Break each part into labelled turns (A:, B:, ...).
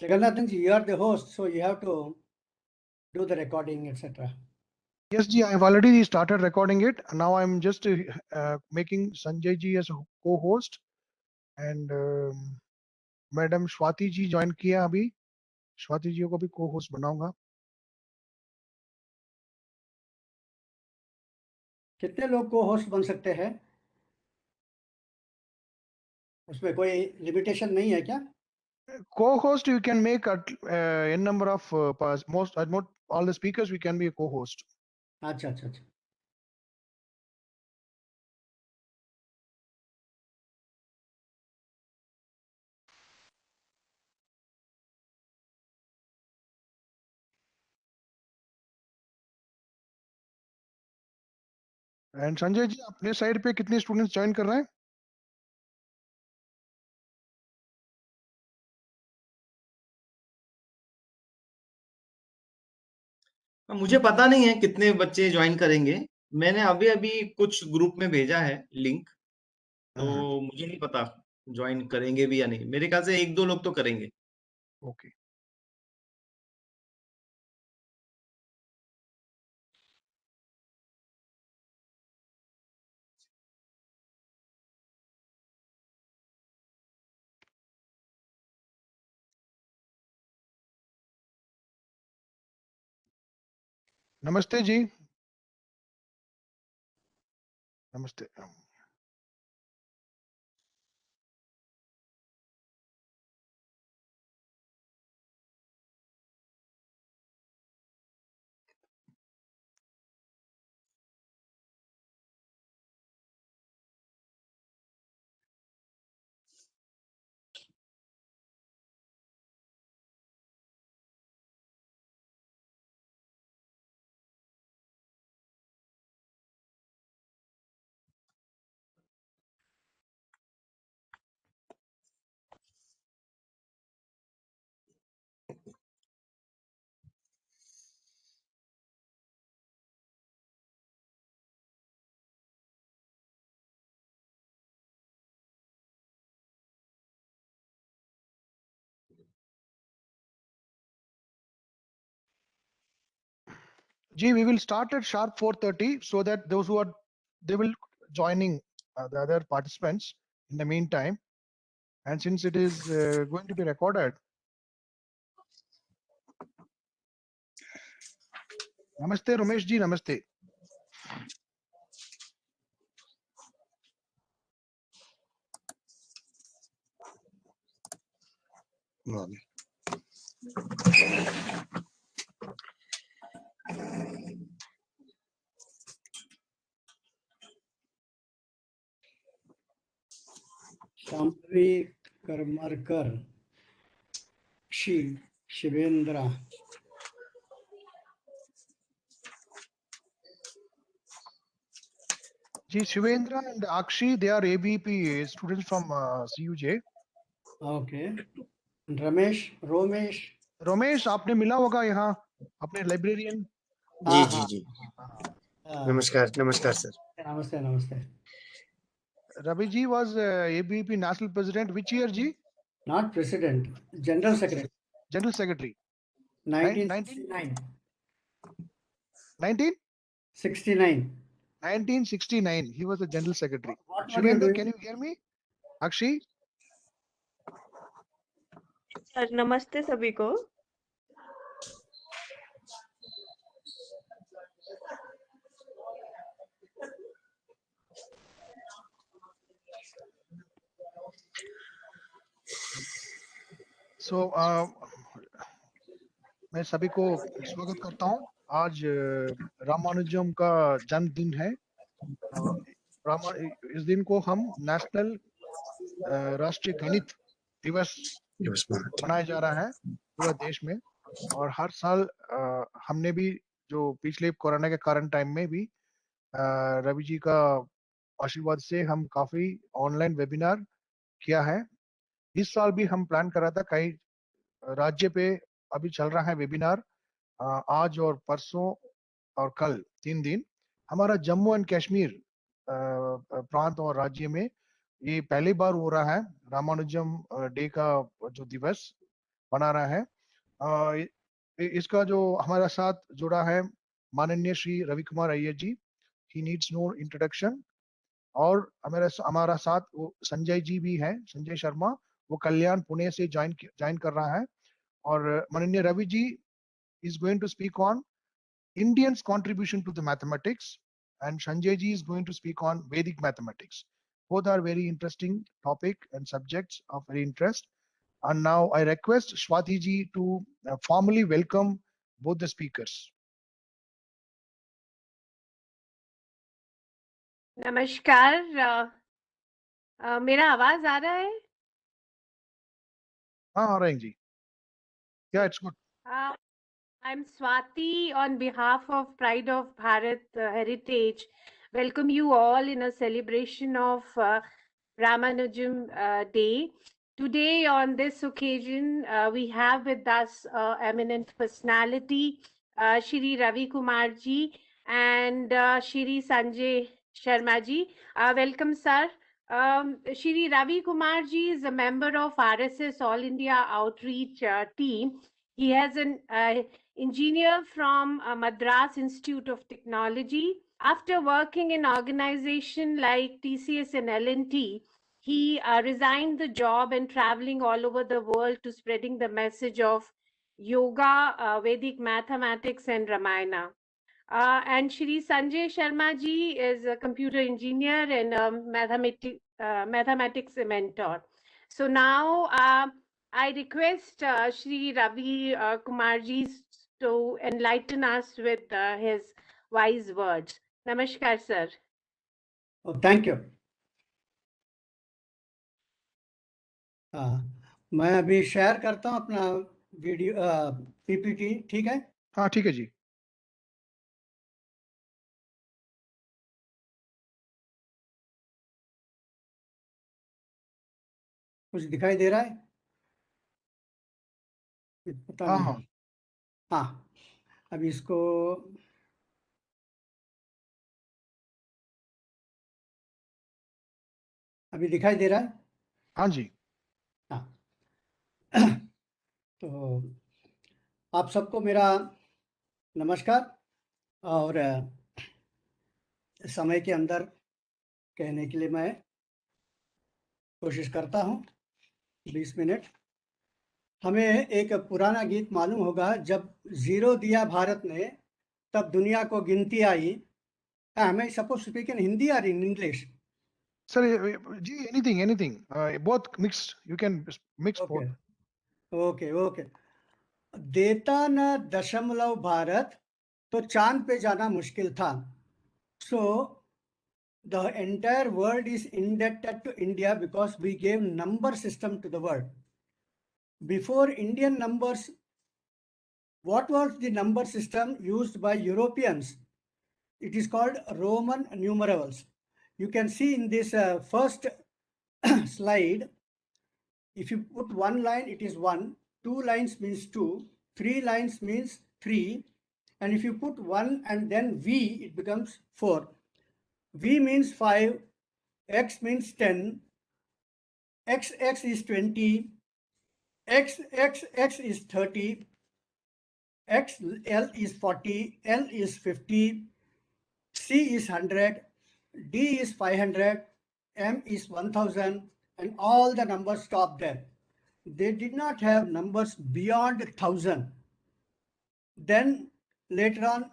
A: Jagannathan ji, you are the host, so you have to do the recording, etc.
B: Yes, ji, I have already started recording it. Now I'm just making Sanjay ji as a co-host, and Madam Swati ji join किया अभी. Swati ji को भी co-host बनाऊंगा.
A: कितने लोग को host बन सकते हैं? उसमें कोई लिमिटेशन नहीं है क्या?
B: Co-host you can make at n number of most all the speakers we can be a co-host.
A: अच्छा अच्छा अच्छा.
B: And संजय जी अपने साइड पे कितने स्टूडेंट्स ज्वाइन कर रहे हैं?
C: मुझे पता नहीं है कितने बच्चे ज्वाइन करेंगे. मैंने अभी अभी कुछ ग्रुप में भेजा है लिंक, तो मुझे नहीं पता ज्वाइन करेंगे भी या नहीं. मेरे ख्याल से 1-2 लोग तो करेंगे.
B: ओके. नमस्ते जी. नमस्ते. Ji, we will start at sharp 4:30 so that those who are they will joining the other participants in the meantime, and since it is going to be recorded. Namaste Ramesh ji, namaste.
A: Shambhavi Karmarkar, शिवेंद्रा.
B: Ji, Shivendra and Akshi, they are ABP students from CUJ.
A: Okay. Romesh.
B: Ramesh, आपने मिला होगा यहाँ अपने librarian.
D: जी जी जी. नमस्कार नमस्कार sir.
A: नमस्ते नमस्ते.
B: Ravi ji was ABP national president. Which year ji?
A: Not president, general secretary.
B: General secretary.
A: 1969.
B: 1969. 1969. He was the general secretary.
A: What were you
B: Shivendra,
A: doing?
B: can you hear me? Akshi?
E: Sir नमस्ते सभी को.
B: So मैं सभी को स्वागत करता हूँ. आज रामानुजम का जन्मदिन है. इस दिन को हम नेशनल राष्ट्रीय गणित दिवस मनाया जा रहा है पूरा देश में. और हर साल हमने भी जो पिछले कोरोना के कारण टाइम में भी रवि जी का आशीर्वाद से हम काफी ऑनलाइन वेबिनार किया है. इस साल भी हम प्लान कर रहा था. कई राज्य पे अभी चल रहा है वेबिनार. आज और परसों और कल 3 दिन. हमारा जम्मू एंड कश्मीर प्रांत और राज्य में ये पहली बार हो रहा है रामानुजम डे का जो दिवस. बना रहा है। इसका जो हमारा साथ जुड़ा है माननीय श्री रवि कुमार अय्यर जी, ही नीड्स नो इंट्रोडक्शन। और हमारा साथ वो संजय जी भी हैं, संजय शर्मा, वो कल्याण पुणे से ज्वाइन कर रहा है। और माननीय Ravi ji is going to speak on Indians' contribution to the mathematics, and Sanjay ji is going to speak on Vedic mathematics. Both are very interesting topic and subjects of very interest. And now I request Swati ji to formally welcome both the speakers.
E: नमस्कार। मेरा आवाज आ रहा है?
B: हाँ रही जी, yeah, it's good.
E: I'm Swati on behalf of Pride of Bharat Heritage. Welcome you all in a celebration of Ramanujam Day. Today, on this occasion, we have with us eminent personality, Shri Ravi Kumar ji and Shri Sanjay Sharma ji. Welcome, sir. Shri Ravi Kumar ji is a member of RSS All India Outreach team. He has an engineer from Madras Institute of Technology. After working in organization like TCS and L&T, he resigned the job and traveling all over the world to spreading the message of yoga, Vedic mathematics, and Ramayana. And Shri Sanjay Sharma ji is a computer engineer and a mathematics mentor. So now I request Shri Ravi Kumar ji to enlighten us with his wise words. Namaskar, sir.
A: Oh, thank you. मैं अभी share करता हूँ अपना video PPT, ठीक है?
B: हाँ ठीक है जी।
A: कुछ दिखाई दे रहा है? पता
B: हाँ
A: नहीं।
B: हाँ
A: हाँ, अब इसको अभी दिखाई दे रहा है?
B: हाँ जी।
A: हाँ। तो आप सबको मेरा नमस्कार। और समय के अंदर कहने के लिए मैं कोशिश करता हूँ 20 मिनट। हमें एक पुराना गीत मालूम होगा, जब जीरो दिया भारत ने तब दुनिया को गिनती आई। हमें सपोज स्पीक इन हिंदी और in English?
B: Sir, ji anything, both mixed, you can mix both.
A: Okay okay. देता न दशमलव भारत तो चांद पे जाना मुश्किल था। सो the entire world is indebted to India because we gave number system to the world. Before Indian numbers, what was the number system used by Europeans? It is called Roman numerals. You can see in this first slide, if you put one line, it is 1, 2 lines means 2, 3 lines means 3, and if you put 1 and then V, it becomes 4. V means 5, X means 10, XX is 20, XXX is 30, XL is 40, L is 50, C is 100, D is 500, M is 1000, and all the numbers stop there. They did not have numbers beyond 1000. Then later on,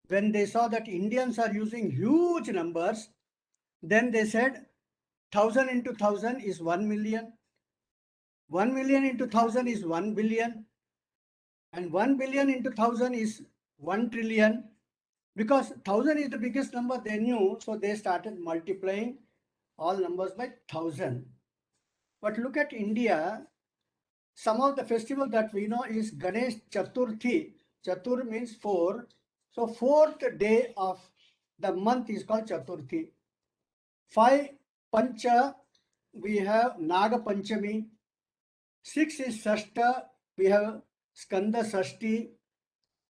A: when they saw that Indians are using huge numbers, then they said 1000 into 1000 is 1 million. 1 million into 1000 is 1 billion. And 1 billion into 1000 is 1 trillion. Because 1000 is the biggest number they knew, so they started multiplying all numbers by 1000. But look at India. Some of the festival that we know is Ganesh Chaturthi. Chatur means 4. So 4th day of the month is called Chaturthi. 5 Pancha, we have Naga Panchami. 6 is Shashta, we have Skanda Shashti.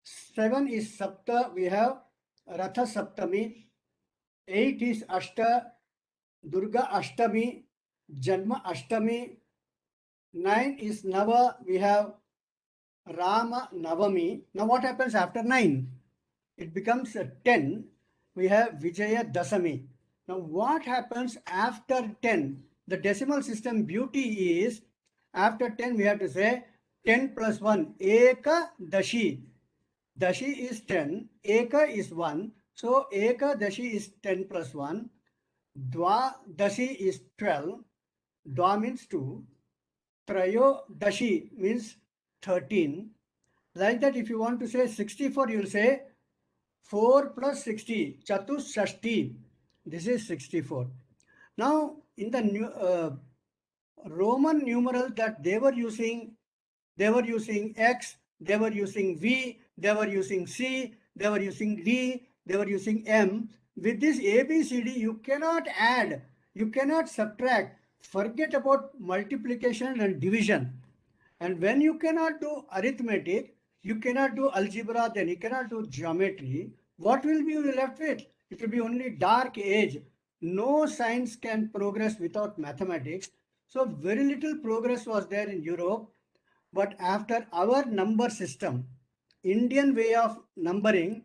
A: 7 is Sapta, we have Ratha Saptami. 8 is Ashta, Durga Ashtami, Janma Ashtami. 9 is Nava. We have Rama Navami. Now what happens after 9? It becomes 10. We have Vijaya Dasami. Now what happens after 10? The decimal system beauty is after 10 we have to say 10 plus 1. Eka Dashi. Dashi is 10. Eka is 1. So Eka Dashi is 10 plus 1. Dwa Dashi is 12. Dwa means 2. Trayo Dashi means 13. Like that, if you want to say 64, you will say 4 plus 60, Chatushashti. This is 64. Now, in the Roman numeral that they were using X, they were using V, they were using C, they were using D, they were using M. With this ABCD, you cannot add, you cannot subtract. Forget about multiplication and division. And when you cannot do arithmetic, you cannot do algebra, then you cannot do geometry. What will be you left with? It will be only dark age. No science can progress without mathematics. So very little progress was there in Europe. But after our number system, Indian way of numbering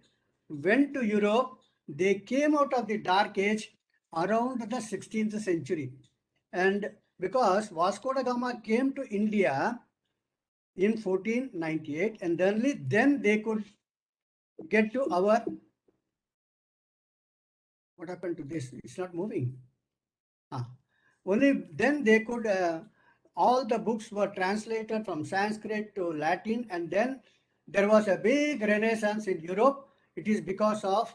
A: went to Europe, they came out of the dark age around the 16th century. And because Vasco da Gama came to India in 1498, and then they could get to our, what happened to this? It's not moving. Only then they could, all the books were translated from Sanskrit to Latin, and then there was a big renaissance in Europe. It is because of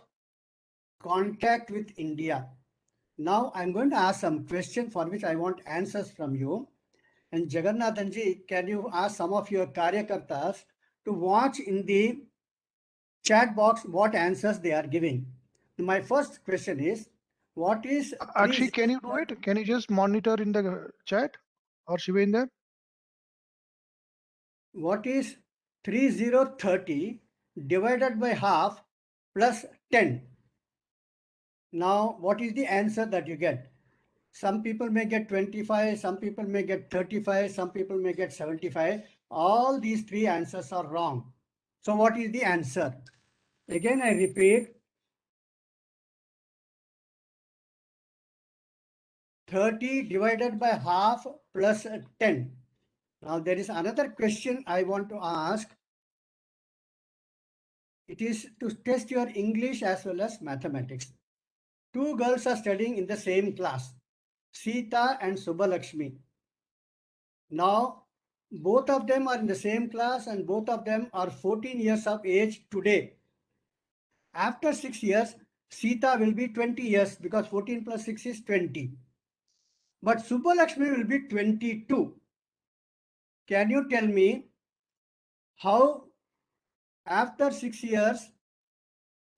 A: contact with India. Now I'm going to ask some questions for which I want answers from you. And Jagannathanji, can you ask some of your Karyakartas to watch in the chat box what answers they are giving? My first question is, what is...
B: Actually, can you do it? Can you just monitor in the chat or Shivendra?
A: What is 3030 divided by half plus 10? Now, what is the answer that you get? Some people may get 25, some people may get 35, some people may get 75. All these three answers are wrong. So what is the answer? Again, I repeat, 30 divided by half plus 10. Now, there is another question I want to ask. It is to test your English as well as mathematics. Two girls are studying in the same class, Sita and Subbalakshmi. Now, both of them are in the same class and both of them are 14 years of age today. After 6 years, Sita will be 20 years because 14 plus 6 is 20. But Subbalakshmi will be 22. Can you tell me how after 6 years,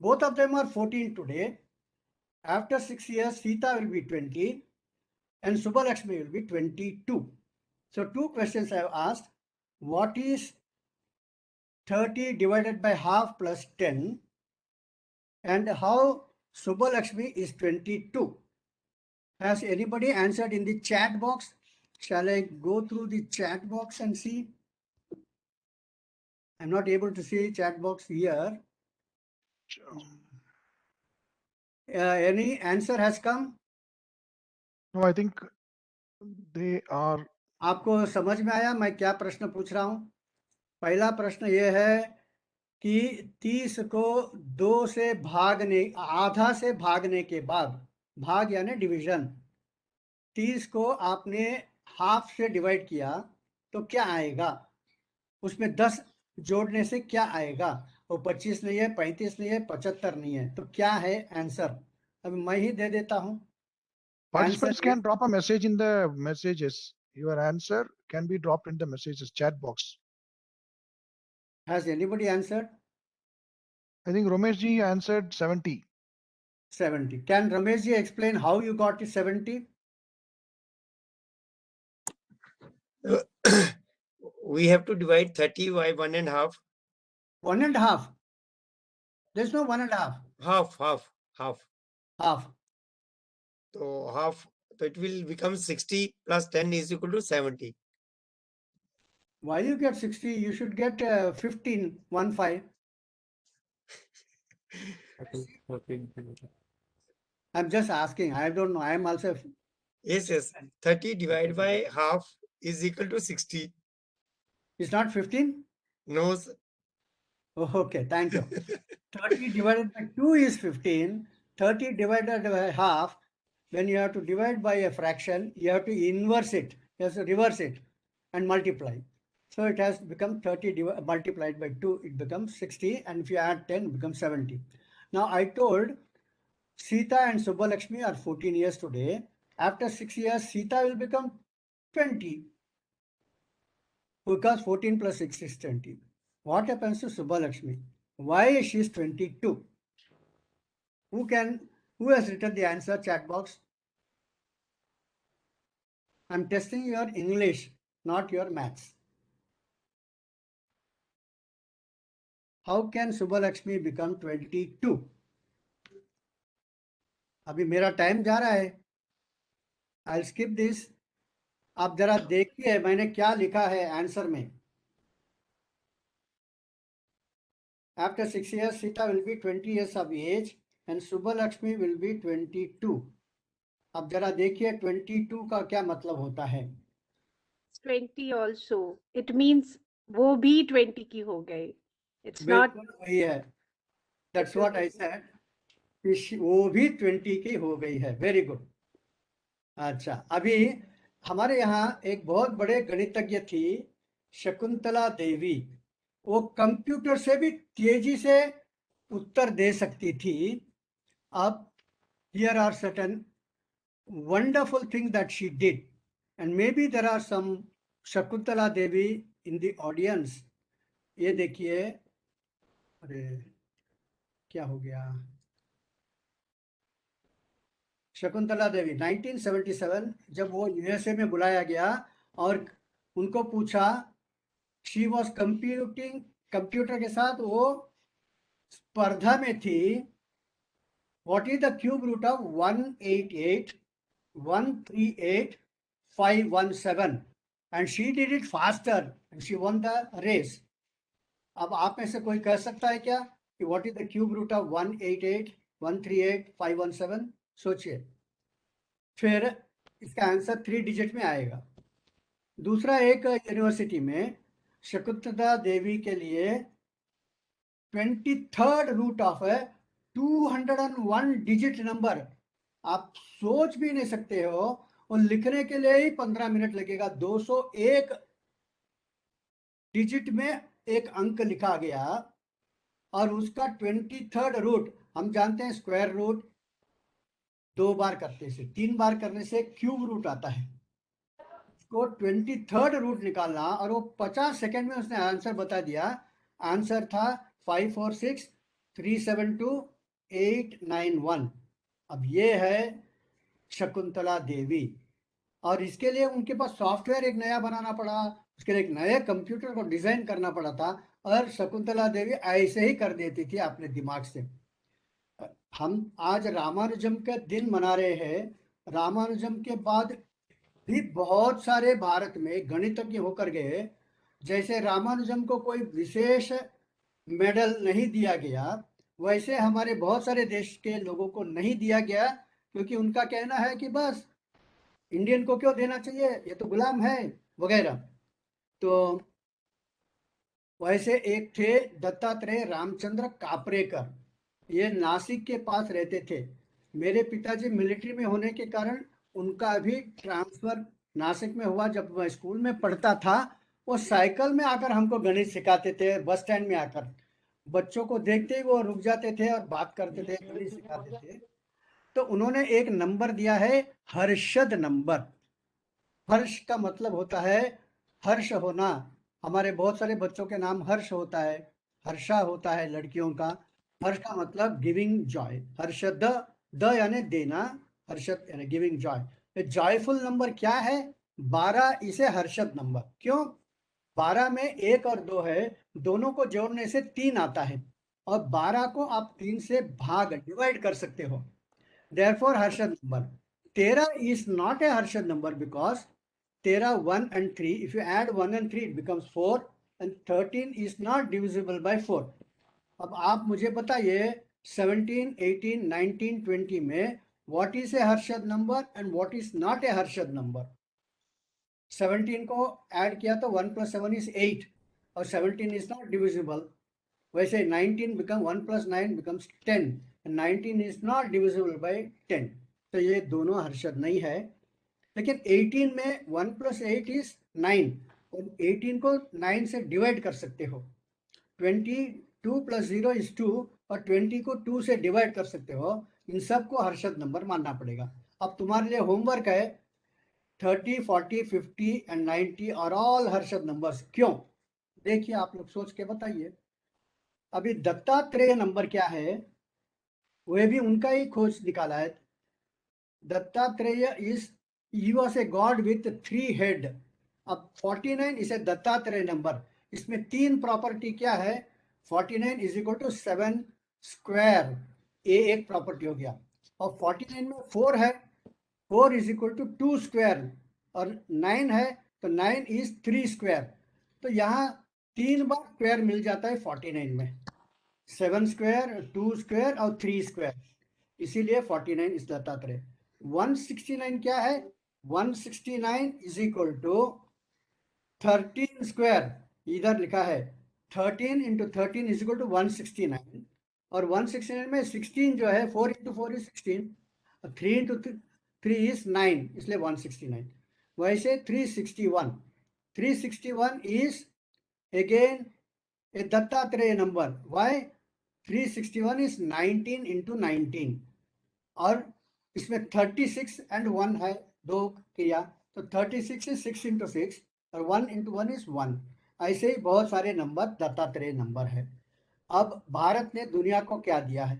A: both of them are 14 today. After 6 years, Sita will be 20 and Subbalakshmi will be 22. So two questions I have asked. What is 30 divided by half plus 10? And how Subbalakshmi is 22? Has anybody answered in the chat box? Shall I go through the chat box and see? I'm not able to see chat box here. Any answer has come?
B: No, I think they are.
A: आपको समझ में आया मैं क्या प्रश्न पूछ रहा हूं? पहला प्रश्न ये है कि 30 को 2 से भागने, आधा से भागने के बाद, भाग यानी डिवीजन, 30 को आपने हाफ से डिवाइड किया तो क्या आएगा? उसमें 10 जोड़ने से क्या आएगा? वो 25 नहीं है, 35 नहीं है, 75 नहीं है, तो क्या है आंसर? अभी मैं ही दे देता हूं.
B: Participants can drop a message in the messages. Your answer can be dropped in the messages chat box.
A: Has anybody answered?
B: I think Ramesh ji answered 70.
A: 70. Can Ramesh ji explain how you got to 70?
D: We have to divide 30 by 1.5.
A: 1.5. There's no 1.5.
D: Half. So half, so it will become 60 plus 10 is equal to 70.
A: Why you get 60? You should get 15, 1-5. I'm just asking. I don't know. I am also.
D: Yes. 30 divided by half is equal to 60.
A: It's not 15?
D: No, sir.
A: Oh, okay, thank you. 30 divided by 2 is 15. 30 divided by half. When you have to divide by a fraction, you have to inverse it. You have to reverse it and multiply. So it has become 30 multiplied by 2, it becomes 60. And if you add 10, it becomes 70. Now I told Sita and Subbalakshmi are 14 years today. After 6 years, Sita will become 20. Because 14 plus 6 is 20. What happens to Subbalakshmi? Why she is 22? Who has written the answer, chat box? I'm testing your English, not your maths. How can Subbalakshmi become 22? अभी मेरा time जा रहा है. I'll skip this. आप जरा देखिए मैंने क्या लिखा है आंसर में. After 6 years, Sita will be 20 years of age and Subbalakshmi will be 22. अब जरा देखिए 22 का क्या मतलब होता है.
E: 20 also. It means वो भी 20 की हो गई. It's not.
A: बिल्कुल वही है. That's what I said. वो भी 20 की हो गई है. Very good. अच्छा, अभी हमारे यहाँ एक बहुत बड़े गणितज्ञ थी शकुंतला देवी. वो कंप्यूटर से भी तेजी से उत्तर दे सकती थी. अब here are certain wonderful things that she did, and maybe there are some Shakuntala Devi in the audience. ये देखिए, अरे क्या हो गया. शकुंतला देवी 1977 जब वो यूएसए में बुलाया गया और उनको पूछा, शी वॉज कंप्यूटर के साथ वो स्पर्धा में थी. What is the cube root of 188 138 517 and she did it faster and she won the race. अब आप में से कोई कह सकता है क्या कि what is the cube root of 188 138 517? सोचिए. फिर इसका आंसर 3 डिजिट में आएगा. दूसरा, एक यूनिवर्सिटी में शकुंतला देवी के लिए 23rd रूट ऑफ है 201 डिजिट नंबर. आप सोच भी नहीं सकते हो. और लिखने के लिए ही 15 मिनट लगेगा. 201 डिजिट में एक अंक लिखा गया और उसका 23rd रूट. हम जानते हैं स्क्वायर रूट 2 बार करने से, 3 बार करने से क्यूब रूट आता है. को 23rd रूट निकालना और वो 50 सेकेंड में उसने आंसर बता दिया. आंसर था 546372891. अब ये है शकुंतला देवी. और इसके लिए उनके पास सॉफ्टवेयर एक नया बनाना पड़ा. उसके लिए एक नए कंप्यूटर को डिजाइन करना पड़ा था. और शकुंतला देवी ऐसे ही कर देती थी अपने दिमाग से. हम आज रामानुजम का दिन मना रहे हैं. रामानुजम के बाद भी बहुत सारे भारत में गणितज्ञ होकर गए. जैसे रामानुजम को कोई विशेष मेडल नहीं दिया गया, वैसे हमारे बहुत सारे देश के लोगों को नहीं दिया गया क्योंकि उनका कहना है कि बस इंडियन को क्यों देना चाहिए, ये तो गुलाम है वगैरह. तो वैसे एक थे दत्तात्रेय रामचंद्र कापरेकर. ये नासिक के पास रहते थे. मेरे पिताजी मिलिट्री में होने के कारण उनका भी ट्रांसफर नासिक में हुआ. जब मैं स्कूल में पढ़ता था वो साइकिल में आकर हमको गणित सिखाते थे. बस स्टैंड में आकर बच्चों को देखते ही वो रुक जाते थे और बात करते थे, गणित सिखाते थे. तो उन्होंने एक नंबर दिया है हर्षद नंबर. हर्ष का मतलब होता है हर्ष होना. हमारे बहुत सारे बच्चों के नाम हर्ष होता है, हर्षा होता है लड़कियों का. हर्ष का मतलब गिविंग जॉय. हर्षद, द यानी देना, हर्षद यानी गिविंग जॉय. जॉयफुल नंबर क्या है? 12. इसे हर्षद नंबर. क्यों? 12 में 1 और 2 है, दोनों को जोड़ने से 3 आता है और 12 को आप 3 से डिवाइड कर सकते हो. Therefore Harshad number. 13 is not a Harshad number because 13, 1 and 3. If you add 1 and 3, it becomes 4. And 13 is not divisible by 4. अब आप मुझे बताइए 17, 18, 19, 20 में what is a Harshad number and what is not a Harshad number. 17 को ऐड किया तो 1 plus 7 is 8 और 17 is not divisible. वैसे 19 become 1 plus 9 becomes 10 and 19 is not divisible by 10. तो ये दोनों हर्षद नहीं है. लेकिन 18 में 1 plus 8 is 9 और 18 को 9 से डिवाइड कर सकते हो. 22 plus 0 is 2 और 20 को 2 से डिवाइड कर सकते हो. इन सब को हर्षद नंबर मानना पड़ेगा. अब तुम्हारे लिए होमवर्क है 30, 40, 50 and 90 are all Harshad numbers. क्यों? देखिए आप लोग सोच के बताइए. अभी दत्तात्रेय नंबर क्या है, वह भी उनका ही खोज निकाला है. Dattatreya he was a god with 3 head. अब 49 इज ए दत्तात्रेय नंबर. इसमें 3 प्रॉपर्टी क्या है. 49 इज इक्वल टू 7 स्क्वायर, ये एक प्रॉपर्टी हो गया. और 49 में 4 है, 4 इज इक्वल टू 2 स्क्वायर और 9 है तो 9 इज 3 स्क्वायर. तो यहाँ 3 बार स्क्वायर मिल जाता है 49 में. 7 स्क्वायर, 2 स्क्वायर और 3 स्क्वायर. इसीलिए 49 इज दत्तात्रेय. 169 क्या है. 169 इज इक्वल टू 13 स्क्वायर. इधर लिखा है 13 इंटू 13 इज इक्वल टू 169 और 169 में 16 जो है 4 इंटू 4 इज 16 और 3 इंटू 3 इज 9, इसलिए 169. वैसे 361 is again a Dattatreya number. Why 361 is 19 into 19 और इसमें 36 एंड 1 है, 2 किया तो 36 इज 6 इंटू 6 और 1 इंटू 1 इज 1. ऐसे ही बहुत सारे नंबर दत्तात्रेय नंबर है. अब भारत ने दुनिया को क्या दिया है.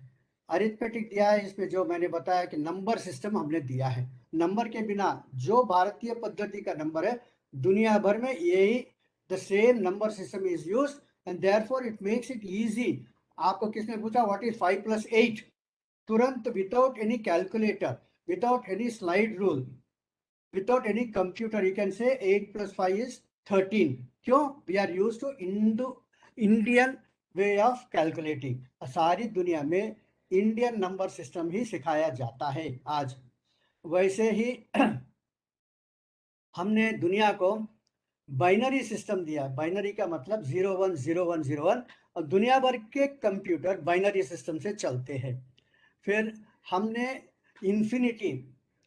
A: अरिथमेटिक दिया है. इसमें जो मैंने बताया कि नंबर सिस्टम हमने दिया है. नंबर के बिना जो भारतीय पद्धति का नंबर है दुनिया भर में यही the same number system is use and therefore it makes it easy. आपको किसने पूछा व्हाट इज 5 plus 8, तुरंत without any calculator, without any slide rule, without any computer you can say 8 plus 5 is 13. क्यों? We are use to Indian way of calculating. सारी दुनिया में Indian number system ही सिखाया जाता है आज. वैसे ही हमने दुनिया को बाइनरी सिस्टम दिया. बाइनरी का मतलब 010101 और दुनिया भर के कंप्यूटर बाइनरी सिस्टम से चलते हैं. फिर हमने इन्फिनिटी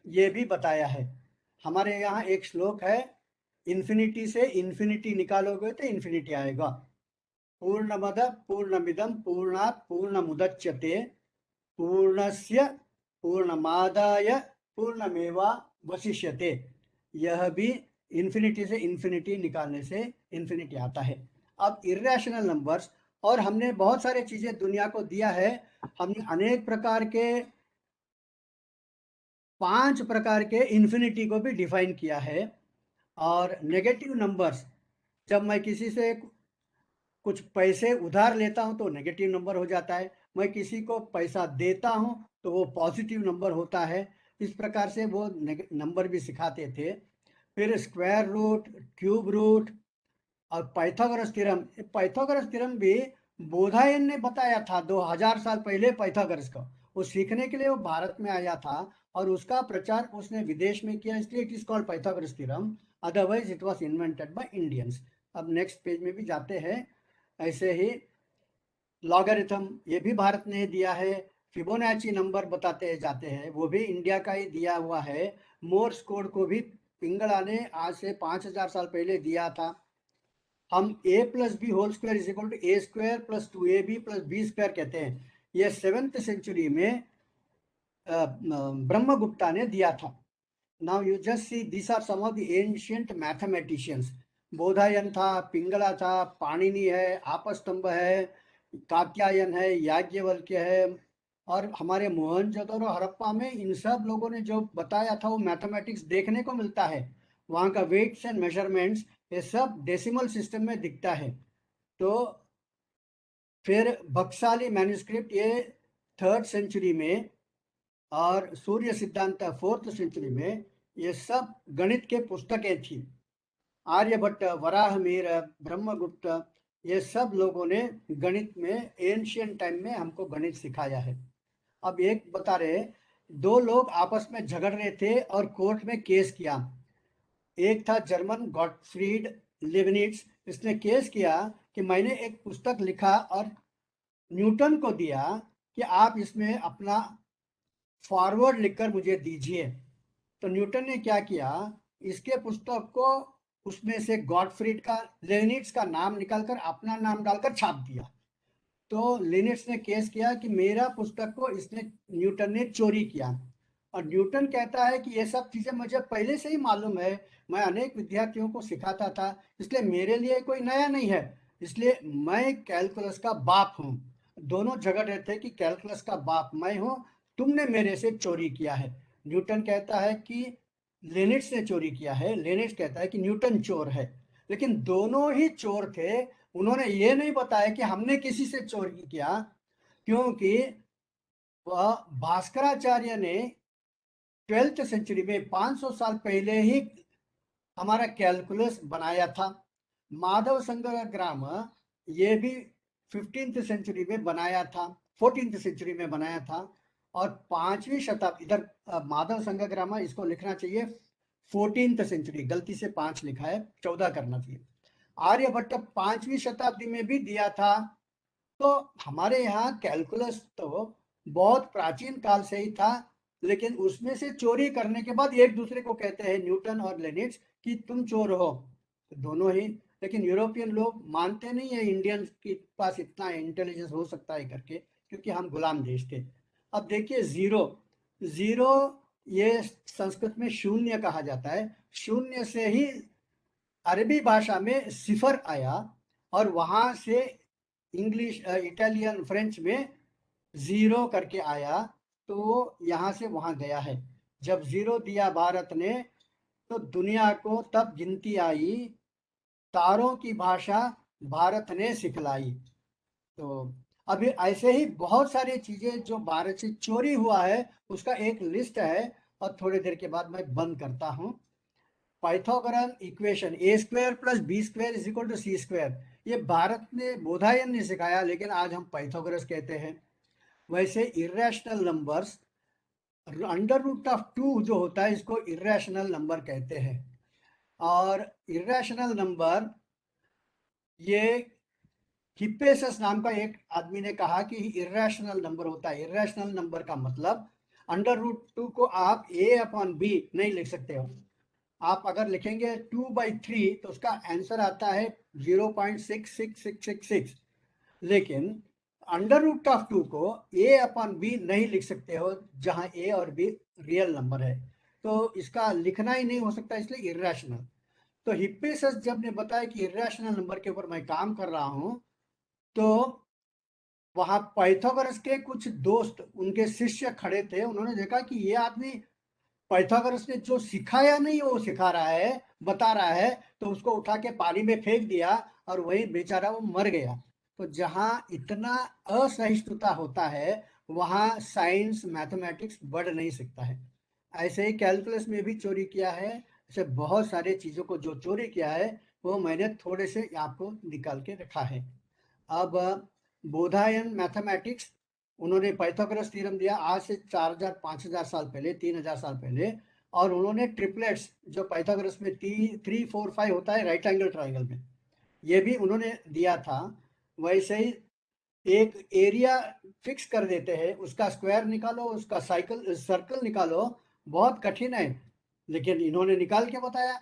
A: ये भी बताया है. हमारे यहाँ एक श्लोक है, इन्फिनिटी से इन्फिनिटी निकालोगे तो इन्फिनिटी आएगा. पूर्णमद पूर्णमिदम पूर्णात् पूर्णमुदच्यते पूर्णस्य पूर्णमादाय पूर्णमेवावशिष्यते. यह भी इन्फिनिटी से इन्फिनिटी निकालने से इन्फिनिटी आता है. अब इर्रेशनल नंबर्स, और हमने बहुत सारे चीजें दुनिया को दिया है. हमने अनेक प्रकार के 5 प्रकार के इन्फिनिटी को भी डिफाइन किया है. और नेगेटिव नंबर्स, जब मैं किसी से कुछ पैसे उधार लेता हूं तो नेगेटिव नंबर हो जाता है. मैं किसी को पैसा देता हूं तो वो पॉजिटिव नंबर होता है. इस प्रकार से वो नंबर भी सिखाते थे. फिर स्क्वायर रूट, क्यूब रूट और पाइथागोरस थ्योरम. पाइथागोरस थ्योरम भी बोधायन ने बताया था 2000 साल पहले पाइथागोरस को. वो सीखने के लिए वो भारत में आया था और उसका प्रचार उसने विदेश में किया, इसलिए it is called Pythagoras theorem. Otherwise it was invented by Indians. अब नेक्स्ट पेज में भी जाते हैं. ऐसे ही लॉगरिथम ये भी भारत ने दिया है. फिबोनाची नंबर बताते जाते हैं, वो भी इंडिया का ही दिया हुआ है. मोर्स कोड को भी पिंगला ने आज से 5000 साल पहले दिया था. हम a plus B whole square is equal to A square plus 2ab plus B square कहते हैं. ये 7th सेंचुरी में ब्रह्मगुप्ता ने दिया था. Now you just see this are some of the ancient mathematicians. Baudhayana था, पिंगला था, पाणिनि है, आपस्तंभ है, कात्यायन है, याज्ञवल्क्य है और हमारे मोहनजोदड़ो हड़प्पा में इन सब लोगों ने जो बताया था वो मैथमेटिक्स देखने को मिलता है. वहाँ का वेट्स एंड मेजरमेंट्स ये सब डेसिमल सिस्टम में दिखता है. तो फिर बक्साली मैन्युस्क्रिप्ट ये 3rd सेंचुरी में और सूर्य सिद्धांत 4th सेंचुरी में. ये सब गणित के पुस्तकें थी। आर्यभट्ट, वराहमिहिर, ब्रह्मगुप्त, ये सब लोगों ने गणित में एंशियंट टाइम में हमको गणित सिखाया है। अब एक बता रहे, दो लोग आपस में झगड़ रहे थे और कोर्ट में केस किया। एक था जर्मन गॉटफ्रीड लेबनिट्ज, इसने केस किया कि मैंने एक पुस्तक लिखा और न्यूटन को दिया कि आप इसमें अपना फॉरवर्ड लिखकर मुझे दीजिए। तो न्यूटन ने क्या किया, इसके पुस्तक को उसमें से गॉटफ्रीड का, लेनिट्स का नाम निकालकर अपना नाम डालकर छाप दिया। तो लेनिट्स ने केस किया कि मेरा पुस्तक को इसने, न्यूटन ने चोरी किया। और न्यूटन कहता है कि ये सब चीजें मुझे पहले से ही मालूम है, मैं अनेक विद्यार्थियों को सिखाता था, इसलिए मेरे लिए कोई नया नहीं है, इसलिए मैं कैलकुलस का बाप हूँ। दोनों झगड़ रहे थे कि कैलकुलस का बाप मैं हूँ, तुमने मेरे से चोरी किया है। न्यूटन कहता है कि लेनिट्स ने चोरी किया है, लेनिट्स कहता है कि न्यूटन चोर है। लेकिन दोनों ही चोर थे। उन्होंने ये नहीं बताया कि हमने किसी से चोरी किया, क्योंकि वह भास्कराचार्य ने 12th सेंचुरी में 500 साल पहले ही हमारा कैलकुलस बनाया था। माधव संग्रहग्राम ये भी 15th सेंचुरी में बनाया था, 14th सेंचुरी में बनाया था। और 5वीं शताब्दी, इधर माधव संग्रहग्राम, इसको लिखना चाहिए 14th सेंचुरी, गलती से 5 लिखा है, 14 करना चाहिए। आर्यभट्ट 5वीं शताब्दी में भी दिया था। तो हमारे यहाँ कैलकुलस तो बहुत प्राचीन काल से ही था, लेकिन उसमें से चोरी करने के बाद एक दूसरे को कहते हैं न्यूटन और लेनिट्स कि तुम चोर हो, दोनों ही। लेकिन यूरोपियन लोग मानते नहीं है इंडियंस के पास इतना इंटेलिजेंस हो सकता है करके, क्योंकि हम गुलाम देश थे। अब देखिए जीरो, जीरो ये संस्कृत में शून्य कहा जाता है। शून्य से ही अरबी भाषा में सिफर आया, और वहां से इंग्लिश, इटालियन, फ्रेंच में जीरो करके आया, तो यहाँ से वहां गया है। जब जीरो दिया भारत ने, तो दुनिया को तब गिनती आई, तारों की भाषा भारत ने सिखलाई। तो अभी ऐसे ही बहुत सारी चीजें जो भारत से चोरी हुआ है, उसका एक लिस्ट है, और थोड़ी देर के बाद मैं बंद करता हूँ। Pythagorean equation, A square plus B square is equal to C square, ये भारत ने, बोधायन ने सिखाया, लेकिन आज हम पाइथागोरस कहते हैं। वैसे irrational numbers, under root of 2 जो होता है, इसको इरेशनल नंबर कहते हैं। और इरेशनल नंबर, ये हिप्पेसस नाम का एक आदमी ने कहा कि इरेशनल नंबर होता है। इरेशनल नंबर का मतलब, अंडर रूट 2 को आप a अपॉन बी नहीं लिख सकते हो। आप अगर लिखेंगे 2/3 तो उसका आंसर आता है 0.66666। लेकिन अंडर रूट ऑफ 2 को a अपॉन बी नहीं लिख सकते हो, जहां a और b रियल नंबर है, तो इसका लिखना ही नहीं हो सकता, इसलिए इरेशनल। तो हिप्पेसस जब ने बताया कि इरेशनल नंबर के ऊपर मैं काम कर रहा हूं, तो वहां पाइथागोरस के कुछ दोस्त, उनके शिष्य खड़े थे। उन्होंने देखा कि ये आदमी पाइथागोरस ने जो सिखाया नहीं वो सिखा रहा है, बता रहा है, तो उसको उठा के पानी में फेंक दिया, और वही बेचारा वो मर गया। तो जहां इतना असहिष्णुता होता है, वहां साइंस, मैथमेटिक्स बढ़ नहीं सकता है। ऐसे ही कैलकुलस में भी चोरी किया है। ऐसे बहुत सारे चीजों को जो चोरी किया है, वो मैंने थोड़े से आपको निकाल के रखा है। अब बोधायन मैथमेटिक्स, उन्होंने पाइथागोरस थ्योरम दिया आज से 4000 5000 साल पहले, 3000 साल पहले। और उन्होंने ट्रिपलेट्स, जो पाइथागोरस में 3 4 5 होता है राइट एंगल ट्राइंगल में, ये भी उन्होंने दिया था। वैसे ही एक एरिया फिक्स कर देते हैं, उसका स्क्वायर निकालो, उसका सर्कल निकालो, बहुत कठिन है, लेकिन इन्होंने निकाल के बताया।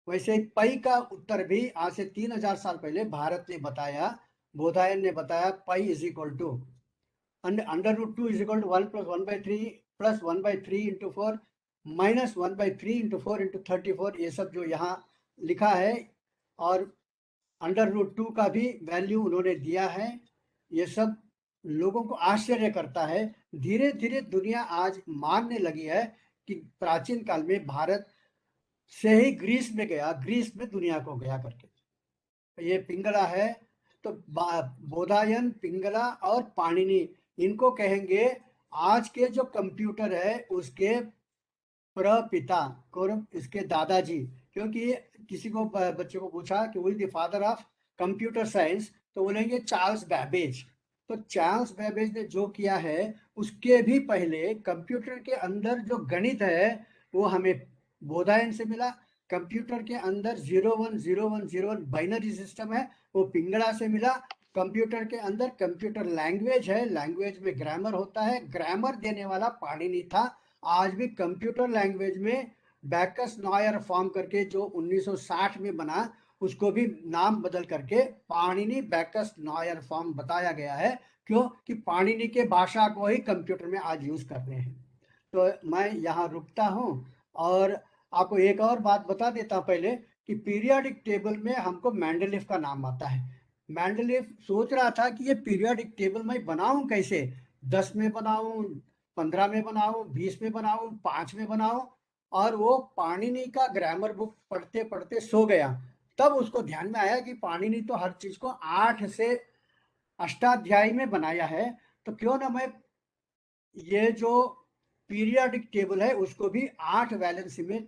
A: वैसे ही पाई का उत्तर भी आज से 3000 साल पहले भारत ने बताया, बोधायन ने बताया, pi is equal to under root 2 is equal to 1 plus 1/3 plus 1/3 into 4 minus 1/3 into 4 into 34, ये सब जो यहाँ लिखा है। और अंडर रूट 2 का भी वैल्यू उन्होंने दिया है। ये सब लोगों को आश्चर्य करता है। धीरे धीरे दुनिया आज मानने लगी है कि प्राचीन काल में भारत से ही ग्रीस में गया, ग्रीस में दुनिया को गया करके। ये पिंगला है। तो बोधायन, पिंगला और पाणिनि, इनको कहेंगे आज के जो कंप्यूटर है उसके प्रपिता इसके दादाजी, क्योंकि किसी को बच्चे को पूछा कि वो the father of computer science, तो बोलेंगे चार्ल्स बैबेज। तो चार्ल्स बैबेज ने जो किया है उसके भी पहले कंप्यूटर के अंदर जो गणित है वो हमें बोधायन से मिला। कंप्यूटर के अंदर 010101 बाइनरी सिस्टम है, वो पिंगला से मिला। कंप्यूटर के अंदर कंप्यूटर लैंग्वेज है, लैंग्वेज में ग्रामर होता है, ग्रामर देने वाला पाणिनि था। आज भी कंप्यूटर लैंग्वेज में बैकस नॉयर फॉर्म करके जो 1960 में बना, उसको भी नाम बदल करके पाणिनि बैकस नॉयर फॉर्म बताया गया है। क्यों? कि पाणिनि के भाषा को ही कंप्यूटर में आज यूज कर रहे हैं। तो मैं यहाँ रुकता हूँ और आपको एक और बात बता देता हूँ पहले, कि पीरियोडिक टेबल में हमको मेंडलीफ का नाम आता है। मेंडलीफ सोच रहा था कि ये पीरियोडिक टेबल मैं बनाऊं कैसे, 10 में बनाऊं, 15 में बनाऊं, 20 में बनाऊं, 5 में बनाऊं, और वो पाणिनि का ग्रामर बुक पढ़ते पढ़ते सो गया। तब उसको ध्यान में आया कि पाणिनि तो हर चीज को 8 से अष्टाध्यायी में बनाया है, तो क्यों ना मैं ये जो पीरियोडिक टेबल है उसको भी 8 वैलेंसी में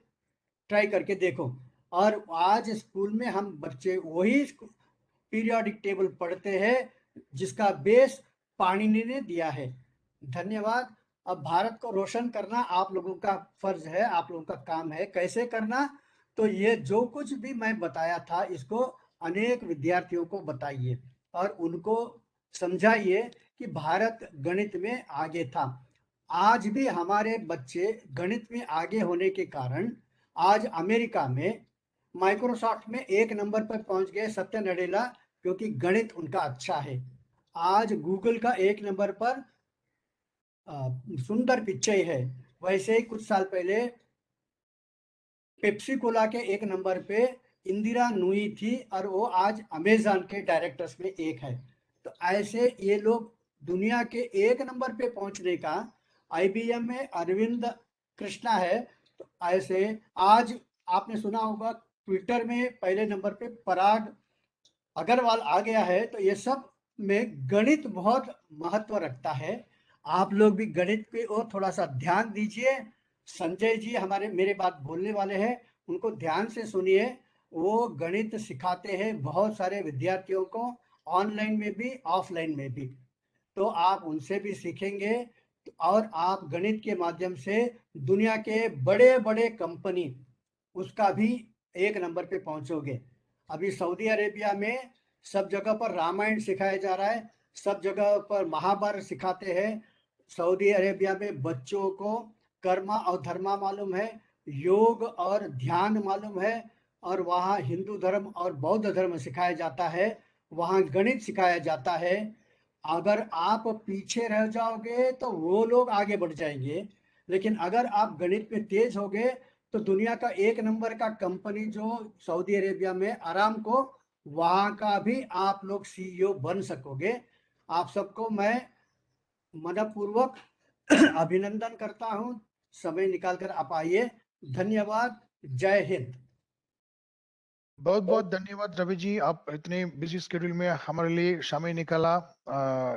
A: ट्राई करके देखो। और आज स्कूल में हम बच्चे वही पीरियोडिक टेबल पढ़ते हैं जिसका बेस पाणिनि ने दिया है। धन्यवाद। अब भारत को रोशन करना आप लोगों का फर्ज है, आप लोगों का काम है। कैसे करना? तो ये जो कुछ भी मैं बताया था इसको अनेक विद्यार्थियों को बताइए और उनको समझाइए कि भारत गणित में आगे था। आज भी हमारे बच्चे गणित में आगे होने के कारण आज अमेरिका में माइक्रोसॉफ्ट में 1 नंबर पर पहुंच गए सत्य नडेला, क्योंकि गणित उनका अच्छा है। आज गूगल का 1 नंबर पर सुंदर पिच्चई है। वैसे ही कुछ साल पहले पेप्सी कोला के 1 नंबर पे इंदिरा नूई थी और वो आज अमेजन के डायरेक्टर्स में एक है। तो ऐसे ये लोग दुनिया के 1 नंबर पे पहुंचने का, IBM में अरविंद कृष्णा है। तो ऐसे आज आपने सुना होगा ट्विटर में पहले नंबर पे पराग अग्रवाल आ गया है। तो ये सब में गणित बहुत महत्व रखता है। आप लोग भी गणित की ओर थोड़ा सा ध्यान दीजिए। संजय जी हमारे मेरे बात बोलने वाले हैं, उनको ध्यान से सुनिए। वो गणित सिखाते हैं बहुत सारे विद्यार्थियों को, ऑनलाइन में भी ऑफलाइन में भी। तो आप उनसे भी सीखेंगे और आप गणित के माध्यम से दुनिया के बड़े बड़े कंपनी उसका भी 1 नंबर पे पहुंचोगे। अभी सऊदी अरेबिया में सब जगह पर रामायण सिखाया जा रहा है, सब जगह पर महाभारत सिखाते हैं। सऊदी अरेबिया में बच्चों को कर्मा और धर्मा मालूम है, योग और ध्यान मालूम है, और वहाँ हिंदू धर्म और बौद्ध धर्म सिखाया जाता है, वहाँ गणित सिखाया जाता है। अगर आप पीछे रह जाओगे तो वो लोग आगे बढ़ जाएंगे, लेकिन अगर आप गणित में तेज होगे तो दुनिया का 1 नंबर का कंपनी जो सऊदी अरेबिया में अरामको, वहां का भी आप लोग CEO बन सकोगे। आप सबको मैं मनपूर्वक अभिनंदन करता हूं। समय निकालकर आप आइए। धन्यवाद। जय हिंद।
B: बहुत बहुत धन्यवाद रवि जी, आप इतने बिजी शेड्यूल में हमारे लिए समय निकाला।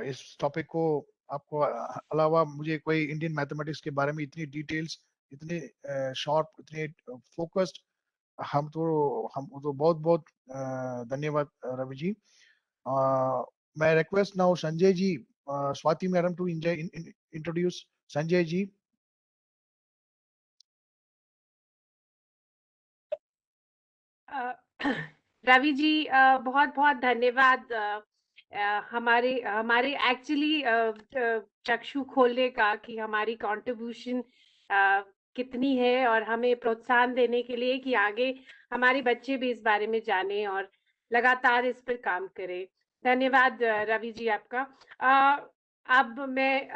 B: इस टॉपिक को आपको अलावा मुझे कोई इंडियन मैथमेटिक्स के बारे में इतनी डिटेल्स, इतने शॉर्ट, इतने फोकस्ड, हम तो बहुत बहुत धन्यवाद रवि जी। मैं request now Sanjay ji, Swati madam to introduce Sanjay ji.
E: Ravi ji बहुत बहुत धन्यवाद हमारे हमारे एक्चुअली चक्षु खोलने का कि हमारी कंट्रीब्यूशन कितनी है, और हमें प्रोत्साहन देने के लिए कि आगे हमारे बच्चे भी इस बारे में जाने और लगातार इस पर काम करें। धन्यवाद रवि जी आपका। अब मैं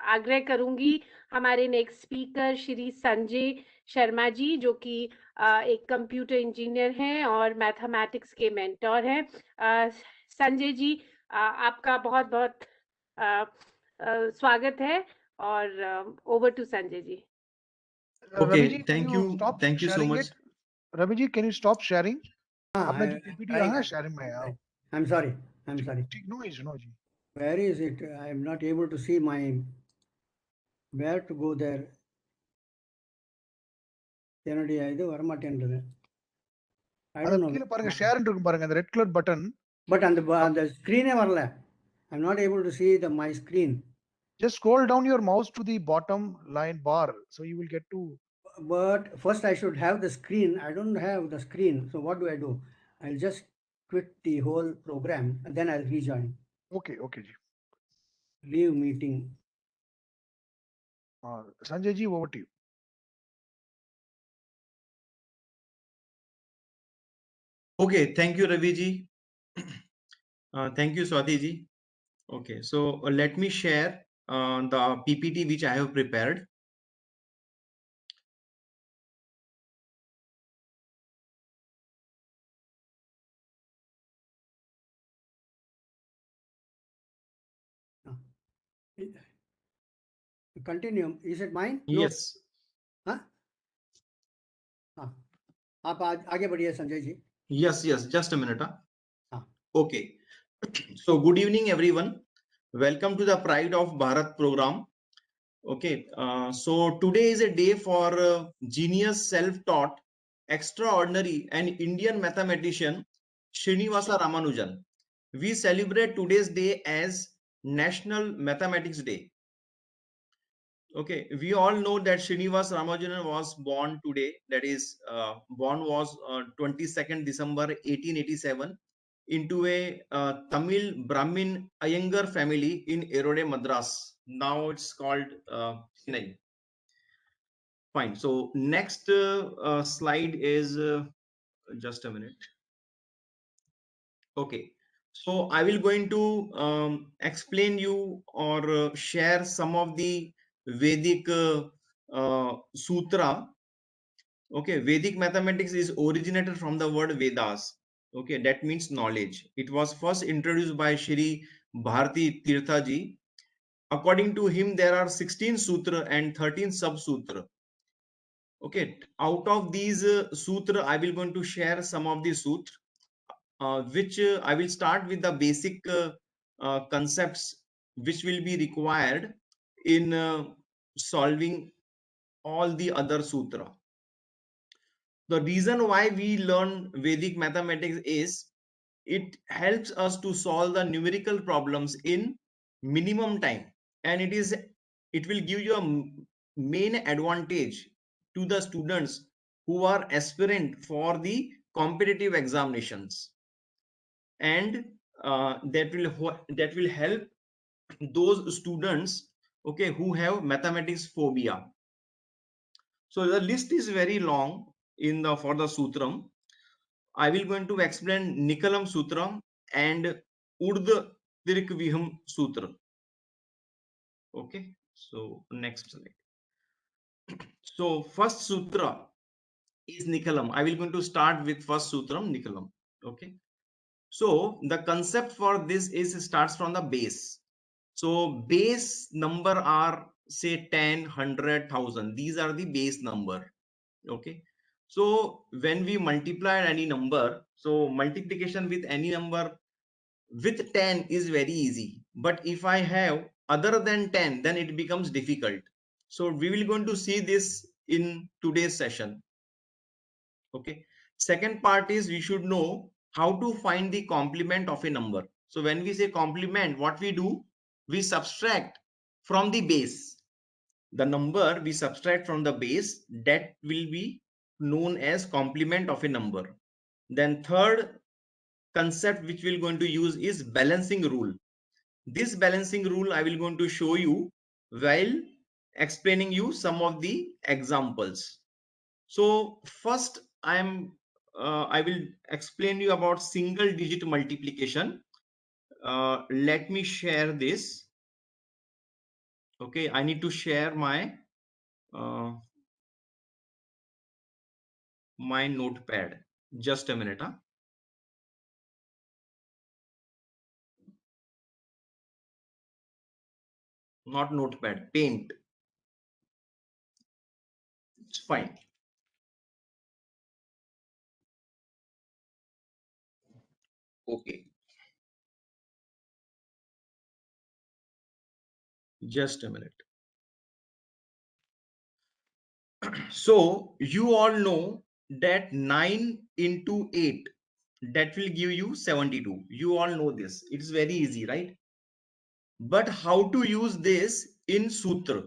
E: आग्रह करूंगी हमारे नेक्स्ट स्पीकर श्री संजय शर्मा जी, जो कि एक कंप्यूटर इंजीनियर हैं और मैथमेटिक्स के मेंटोर हैं। संजय जी आपका बहुत बहुत स्वागत है, और over to Sanjay ji.
B: Ravi ji,
C: thank you so much.
B: Ravi ji, can you stop sharing? अपना जो
A: I'm
B: पीपीटी
A: trying.
B: है शेयरिंग में आओ।
A: I'm sorry. I'm sorry.
B: ठीक, नो इज नो जी।
A: Where is it? I am not able to see my where to go there. என்னுடைய இது வரமாட்டேன்றது. I
B: அது
A: don't know.
B: கீழ பாருங்க ஷேர் இருக்கும் பாருங்க அந்த ரெட் கலர் பட்டன்.
A: But அந்த screen வரல. I'm not able to see my screen.
B: Just scroll down your mouse to the bottom line bar, so you will get to.
A: But first I should have the screen. I don't have the screen. So what do? I'll just quit the whole program and then I'll rejoin.
B: Okay, okay ji.
A: Leave meeting.
B: Sanjay ji, over to you.
C: Okay, thank you, Ravi ji. Thank you, Swati ji. Okay, so let me share the PPT which I have prepared.
A: Continue. Is it mine?
C: Yes.
A: हाँ हाँ आप आगे बढ़िए Sanjay ji.
C: Yes, just a minute.
A: हाँ.
C: Okay. So good evening, everyone. Welcome to the Pride of Bharat program. Okay. So today is a day for genius, self-taught, extraordinary, and Indian mathematician Srinivasa Ramanujan. We celebrate today's day as National Mathematics Day. Okay, we all know that Srinivas Ramanujan was born today. That is, born was 22nd December 1887 into a Tamil Brahmin Iyengar family in Erode, Madras. Now it's called Chennai. Fine. So next slide is just a minute. Okay. So I will going to explain you or share some of the Vedic sutra. Okay, Vedic mathematics is originated from the word Vedas. Okay, that means knowledge. It was first introduced by Shri Bharati Tirtha ji. According to him, there are 16 sutra and 13 sub sutra. Okay, out of these sutra, I will going to share some of the sutra, which I will start with the basic concepts which will be required in solving all the other sutra. The reason why we learn Vedic mathematics is it helps us to solve the numerical problems in minimum time, and it will give you a main advantage to the students who are aspirant for the competitive examinations, and that will help those students, okay, who have mathematics phobia. So the list is very long for the sutram. I will going to explain Nikalam Sutra and Urdhva Tirkviham Sutra. Okay, so next slide. So first sutra is Nikalam. I will going to start with first sutram, Nikalam. Okay, so the concept for this is starts from the base. So base number are say 10, 100, 1000. These are the base number. Okay, so when we multiply any number, so multiplication with any number with 10 is very easy, but if I have other than 10, then it becomes difficult. So we will going to see this in today's session. Okay, second part is we should know how to find the complement of a number. So when we say complement, what we do, we subtract from the base. The number we subtract from the base, that will be known as complement of a number. Then third concept which we're going to use is balancing rule. This balancing rule I will going to show you while explaining you some of the examples. So first I will explain you about single digit multiplication. Let me share this. Okay, I need to share my my notepad. Just a minute. Not notepad, paint. It's fine. Okay, just a minute. So you all know that 9 into 8, that will give you 72. You all know this. It's very easy, right? But how to use this in Sutra?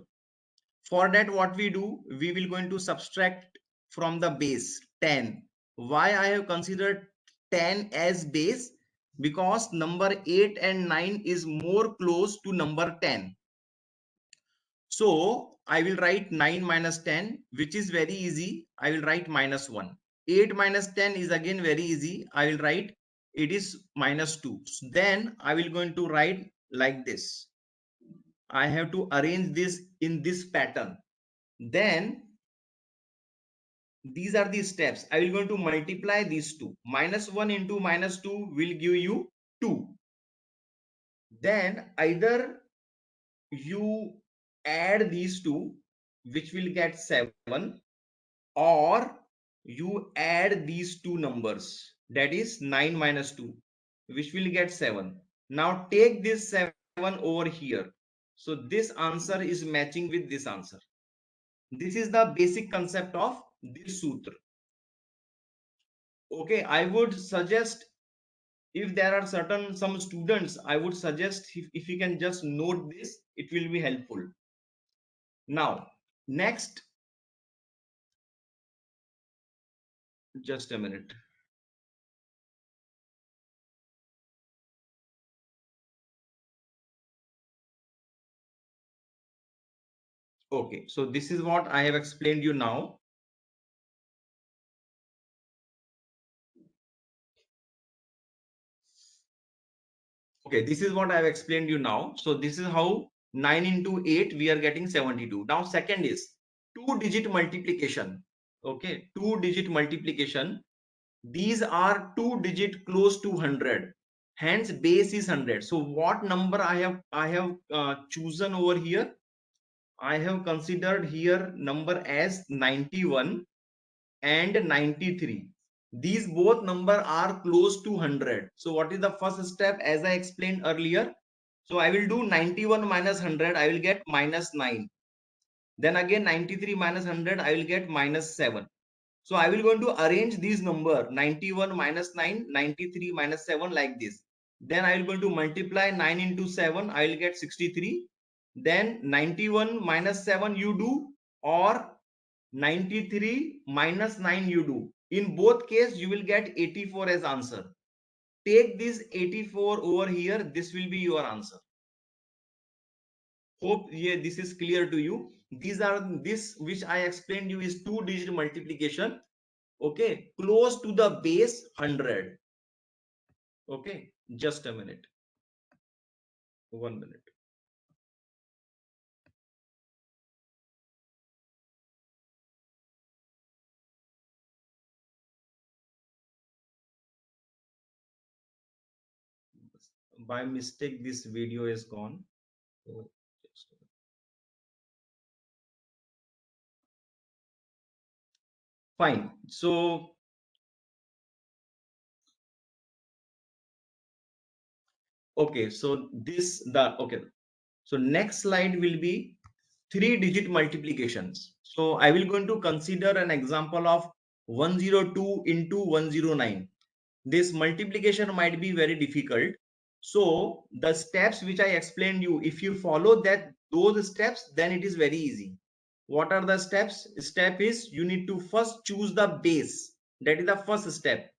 C: For that, what we do, we will going to subtract from the base 10. Why I have considered 10 as base? Because number 8 and 9 is more close to number 10. So I will write 9 minus 10, which is very easy. I will write minus 1. 8 minus 10 is again very easy. I will write it is minus 2. Then I will going to write like this. I have to arrange this in this pattern. Then these are the steps. I will going to multiply these two. Minus 1 into minus 2 will give you 2. Then either you add these two, which will get 7, or you add these two numbers, that is 9 minus 2, which will get 7. Now take this 7 over here. So this answer is matching with this answer. This is the basic concept of this sutra. Okay, I would suggest, if there are some students, I would suggest if you can just note this, it will be helpful. Now next, just a minute. Okay, so this is what I have explained you now. Okay, this is what I have explained you now. So this is how 9 into 8 we are getting 72. Now second is 2-digit multiplication. Okay, 2-digit multiplication. These are 2-digit close to 100. Hence base is 100. So what number I have chosen over here? I have considered here number as 91 and 93. These both number are close to 100. So what is the first step? As I explained earlier, so I will do 91 minus 100, I will get minus 9. Then again 93 minus 100, I will get minus 7. So I will going to arrange these number 91 minus 9, 93 minus 7 like this. Then I will going to multiply 9 into 7, I will get 63. Then 91 minus 7 you do, or 93 minus 9 you do. In both case you will get 84 as answer. Take this 84 over here, this will be your answer. Hope this is clear to you. These are this which I explained you is 2-digit multiplication. Okay, close to the base 100. Okay, just a minute, 1 minute. By mistake this video is gone. So fine. So okay, so so next slide will be 3-digit multiplications. So I will going to consider an example of 102 into 109. This multiplication might be very difficult. So the steps which I explained you, if you follow those steps, then it is very easy. What are the steps? Step is you need to first choose the base. That is the first step.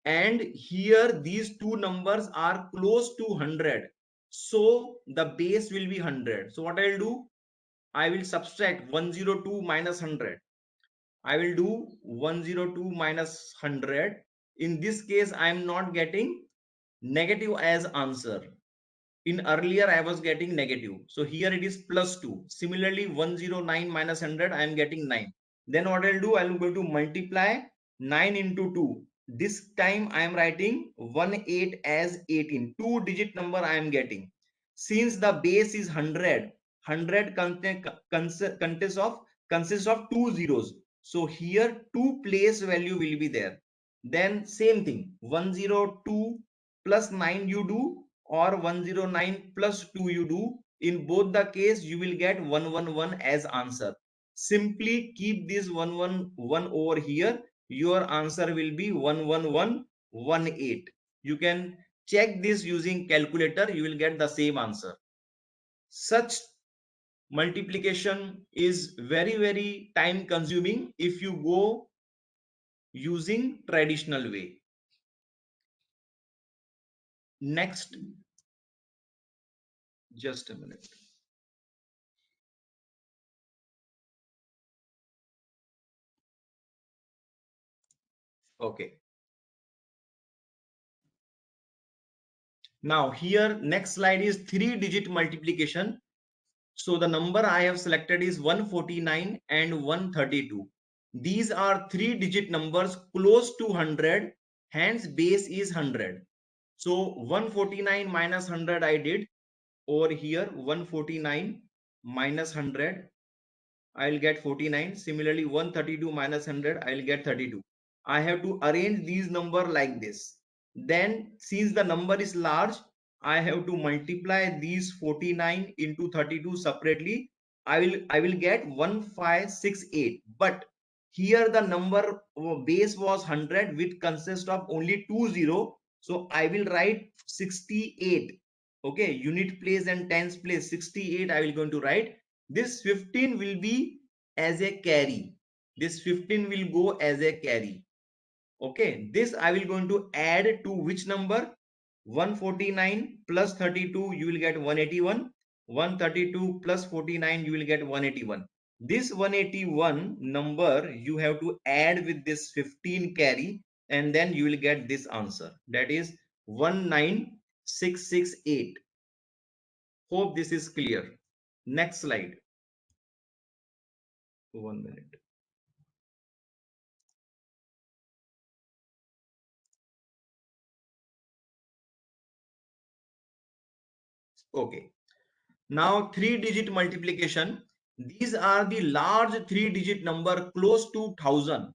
C: And here these two numbers are close to 100. So the base will be 100. So what I will do? I will subtract 102 minus 100. I will do 102 minus 100. In this case, I am not getting negative as answer. In earlier, I was getting negative. So here it is plus 2. Similarly, 109 minus 100, I am getting 9. Then what I'll do, I'm going to multiply 9 into 2. This time I am writing 18 as 18. 2-digit number I am getting. Since the base is 100, 100 consists of 2 zeros. So here 2 place value will be there. Then same thing, 102 plus 9 you do, or 109 plus 2 you do. In both the case you will get 111 as answer. simply keep this 111 over here. Your answer will be 11118. You can check this using calculator. You will get the same answer. Such multiplication is very time consuming if you go using traditional way. Next, just a minute. Okay. Now here, next slide is 3-digit multiplication. So the number I have selected is 149 and 132. These are 3-digit numbers close to 100, hence base is 100. So 149 minus 100 I did over here. 149 minus 100, I'll get 49. Similarly, 132 minus 100, I'll get 32. I have to arrange these number like this. Then since the number is large, I have to multiply these 49 into 32 separately. I will get 1568. But here the number base was 100, which consists of only 20. So I will write 68. Okay, unit place and tens place 68 I will going to write. This 15 will be as a carry. This 15 will go as a carry. Okay, this I will going to add to which number? 149 plus 32, you will get 181. 132 plus 49, you will get 181. This 181 number you have to add with this 15 carry, and then you will get this answer. That is 19668. Hope this is clear. Next slide. 1 minute. Okay. Now 3-digit multiplication. These are the large 3-digit number close to 1000.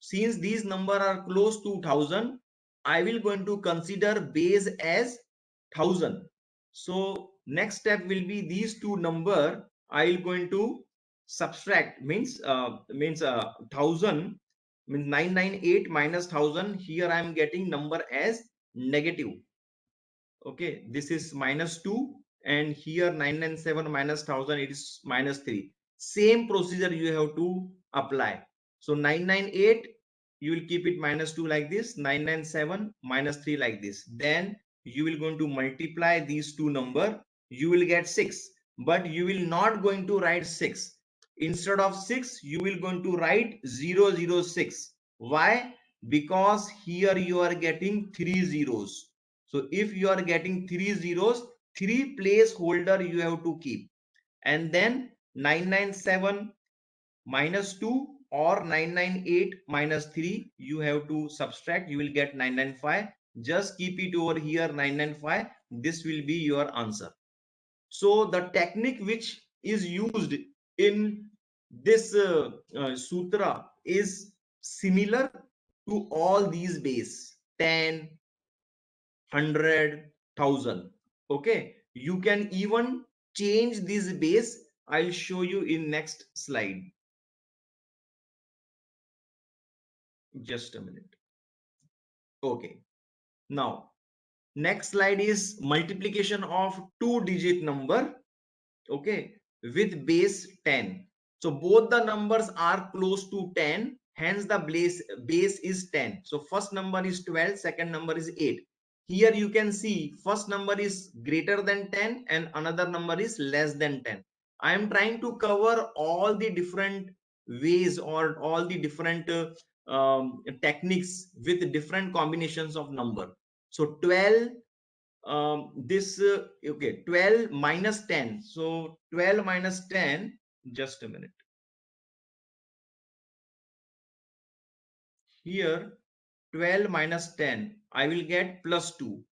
C: Since these number are close to 1000, I will going to consider base as 1000. So next step will be these two number I will going to subtract, means 1000 means 998 minus 1000. Here I am getting number as negative. Okay, this is minus 2, and here 997 minus 1000, it is minus 3. Same procedure you have to apply. So 998, you will keep it minus 2 like this, 997 minus 3 like this. Then you will going to multiply these two number, you will get 6, but you will not going to write 6. Instead of 6, you will going to write 006. Why? Because here you are getting 3 zeros. So if you are getting 3 zeros, 3 placeholder you have to keep. And then 997 minus 2 or 998 minus 3, you have to subtract. You will get 995. Just keep it over here 995. This will be your answer. So the technique which is used in this sutra is similar to all these base: 10, 100, 1000. Okay, you can even change this base. I'll show you in next slide. Just a minute. Okay, now next slide is multiplication of 2-digit number, okay, with base 10. So both the numbers are close to 10, hence the base is 10. So first number is 12, second number is 8. Here you can see first number is greater than 10 and another number is less than 10. I am trying to cover all the different ways or all the different techniques with different combinations of number. So 12, okay, 12 minus 10. So 12 minus 10, just a minute. Here 12 minus 10, I will get plus 2,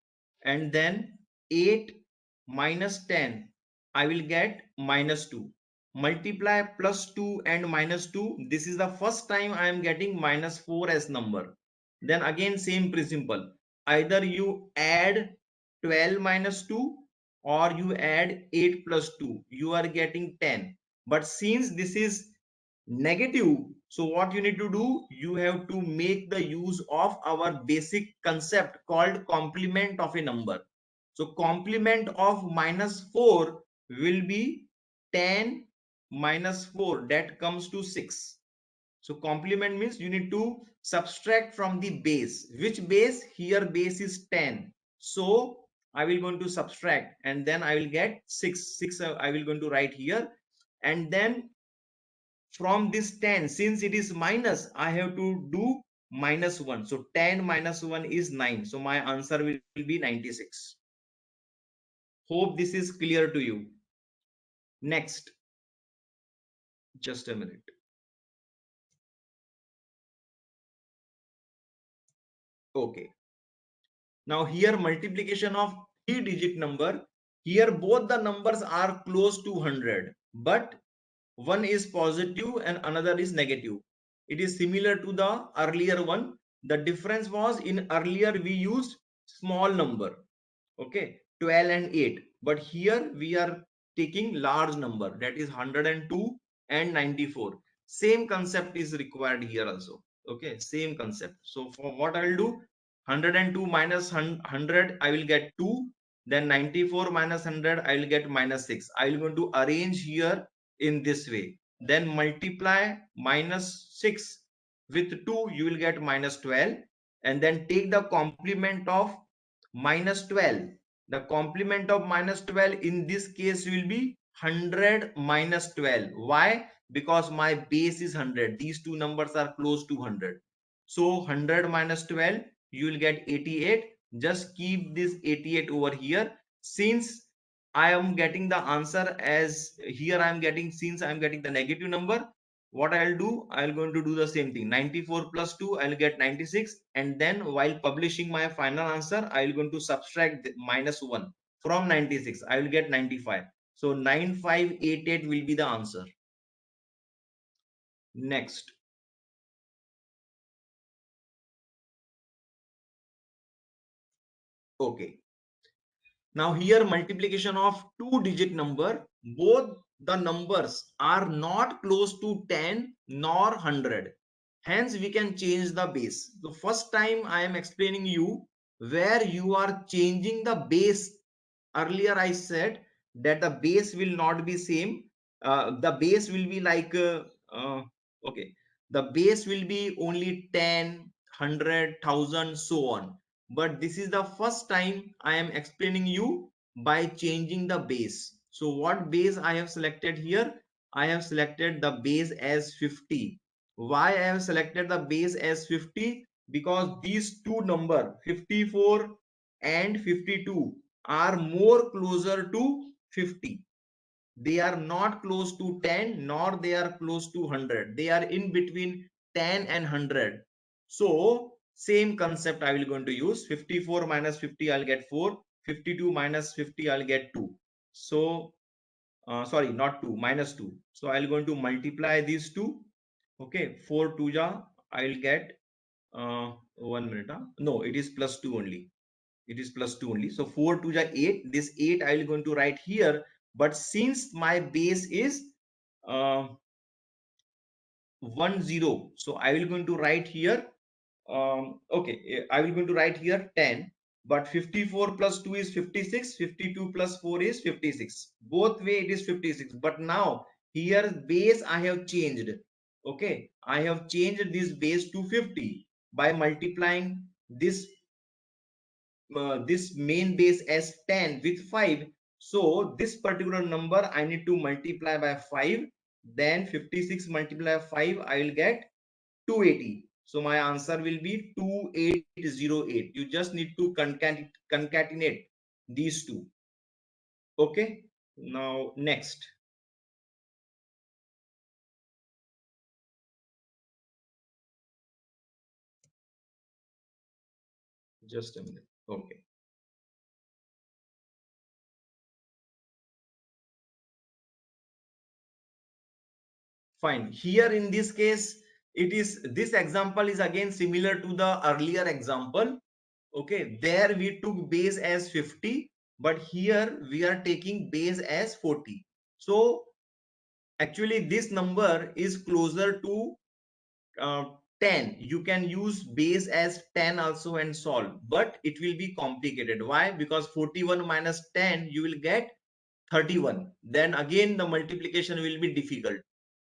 C: and then 8 minus 10, I will get minus 2. Multiply plus 2 and minus 2. This is the first time I am getting minus 4 as number. Then again same principle. Either you add 12 minus 2 or you add 8 plus 2. You are getting 10. But since this is negative. So what you need to do, you have to make the use of our basic concept called complement of a number. So complement of -4 will be 10 minus 4, that comes to 6. So complement means you need to subtract from the base. Which base? Here base is 10. So I will going to subtract and then I will get 6. 6 I will going to write here, and then from this 10, since it is minus, I have to do -1. So 10 minus 1 is 9. So my answer will be 96. Hope this is clear to you. Next, just a minute. Okay. Now here multiplication of 3-digit number. Here both the numbers are close to 100, but one is positive and another is negative. It is similar to the earlier one. The difference was, in earlier we used small number, okay, 12 and 8, but here we are taking large number, that is 102 and 94. Same concept is required here also, okay, same concept. So for what I'll do, 102 minus 100 I will get 2, then 94 minus 100 I will get -6. I will going to arrange here in this way, then multiply -6 with 2, you will get -12, and then take the complement of -12. The complement of -12 in this case will be 100 minus 12. Why? Because my base is 100. These two numbers are close to 100. So 100 minus 12, you will get 88. Just keep this 88 over here. Since I am getting the answer as here I am getting, since I am getting the negative number, what I'll do, I'll going to do the same thing. 94 plus 2, I'll get 96, and then while publishing my final answer, I'll going to subtract -1 from 96. I will get 95. So 9588 will be the answer. Next. Okay. Now here multiplication of 2-digit number, both the numbers are not close to 10 nor 100. Hence we can change the base. The first time I am explaining you where you are changing the base. Earlier I said that the base will not be same. The base will be like, okay, the base will be only 10, 100, 1000, so on. But this is the first time I am explaining you by changing the base. So what base I have selected here? I have selected the base as 50. Why I have selected the base as 50? Because these two numbers, 54 and 52, are more closer to 50. They are not close to 10 nor they are close to 100. They are in between 10 and 100. So same concept I will going to use. 54 minus 50 I'll get 4. 52 minus 50 I'll get 2. So sorry, not 2, -2. So I'll going to multiply these two. Okay, 4 2 ja, I'll get 1 minute. No, it is +2 only. It is +2 only. So 4 2 ja 8. This 8 I will going to write here. But since my base is 1 0, so I will going to write here. Okay, I will going to write here 10. But 54 plus 2 is 56. 52 plus 4 is 56. Both way it is 56. But now here base I have changed. Okay, I have changed this base to 50 by multiplying this main base as 10 with 5. So this particular number I need to multiply by 5. Then 56 multiply 5, I will get 280. So my answer will be 2808. You just need to concatenate these two. Okay. Now next. Just a minute. Okay. Fine. Here in this case, it is, this example is again similar to the earlier example. Okay, there we took base as 50, but here we are taking base as 40. So Actually, this number is closer to 10. You can use base as 10 also and solve, but it will be complicated. Why? Because 41 minus 10, you will get 31. Then again, the multiplication will be difficult.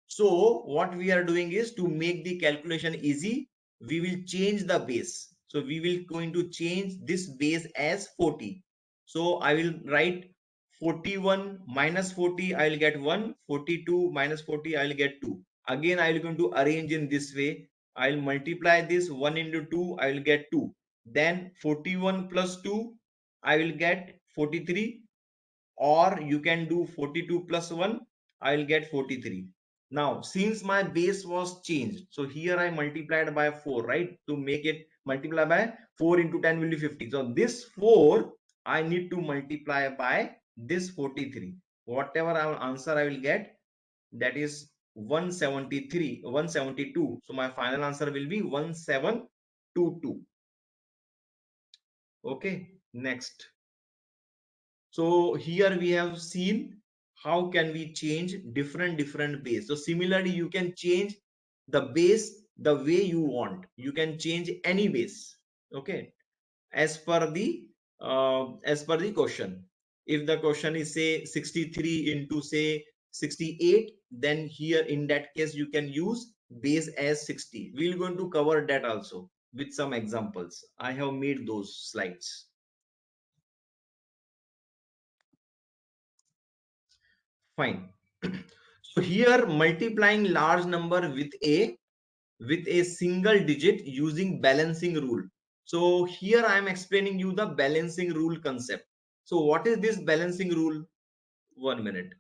C: So what we are doing is, to make the calculation easy, we will change the base. So we will going to change this base as 40. So I will write 41 minus 40, I will get 1. 42 minus 40, I will get 2. Again, I will going to arrange in this way. I will multiply this 1 into 2, I will get 2. Then 41 plus 2, I will get 43. Or you can do 42 plus 1, I will get 43. Now, since my base was changed, so here I multiplied by 4, right? To make it multiply by 4 into 10 will be 50. So this 4, I need to multiply by this 43. Whatever answer I will get, that is 173, 172. So my final answer will be 1722. Okay, next. So here we have seen how can we change different base. So similarly, you can change the base the way you want. You can change any base. Okay, as per the question. If the question is say 63 into say 68, then here in that case you can use base as 60. We're going to cover that also with some examples. I have made those slides. Fine. So here multiplying large number with a single digit using balancing rule. So here I am explaining you the balancing rule concept. So what is this balancing rule? 1 minute.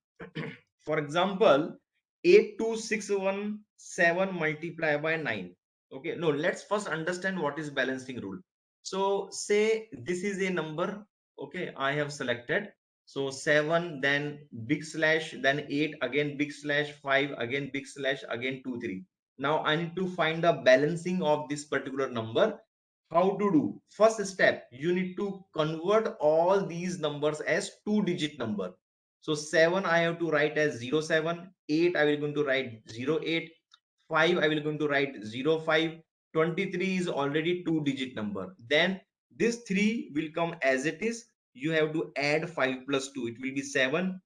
C: For example, 82617 multiplied by 9. Okay, no, let's first understand what is balancing rule. So say this is a number. Okay, I have selected. So 7, then big slash, then 8, again big slash, 5, again big slash, again 2, 3. Now I need to find the balancing of this particular number. How to do? First step, you need to convert all these numbers as 2-digit number. So 7 I have to write as 07, 8 I will going to write 08, 5 I will going to write 05, 23 is already 2-digit number. Then this 3 will come as it is. You have to add 5 plus 2, it will be 7,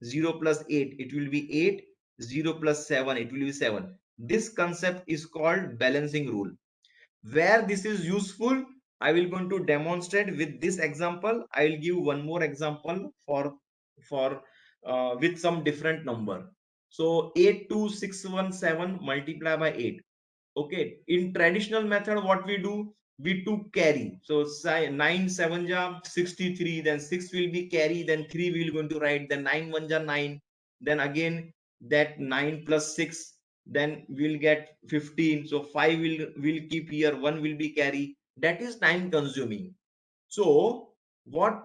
C: 0 plus 8, it will be 8, 0 plus 7, it will be 7. This concept is called balancing rule. Where this is useful, I will going to demonstrate with this example. I will give one more example for with some different number. So 82617 multiply by 8. Okay, in traditional method what we do, we took carry. So 9 7 ja 63, then 6 will be carry, then 3 we will going to write, then 9 1 ja 9, then again that 9 plus 6, then we'll get 15. So 5 will keep here, 1 will be carry. That is time consuming. So what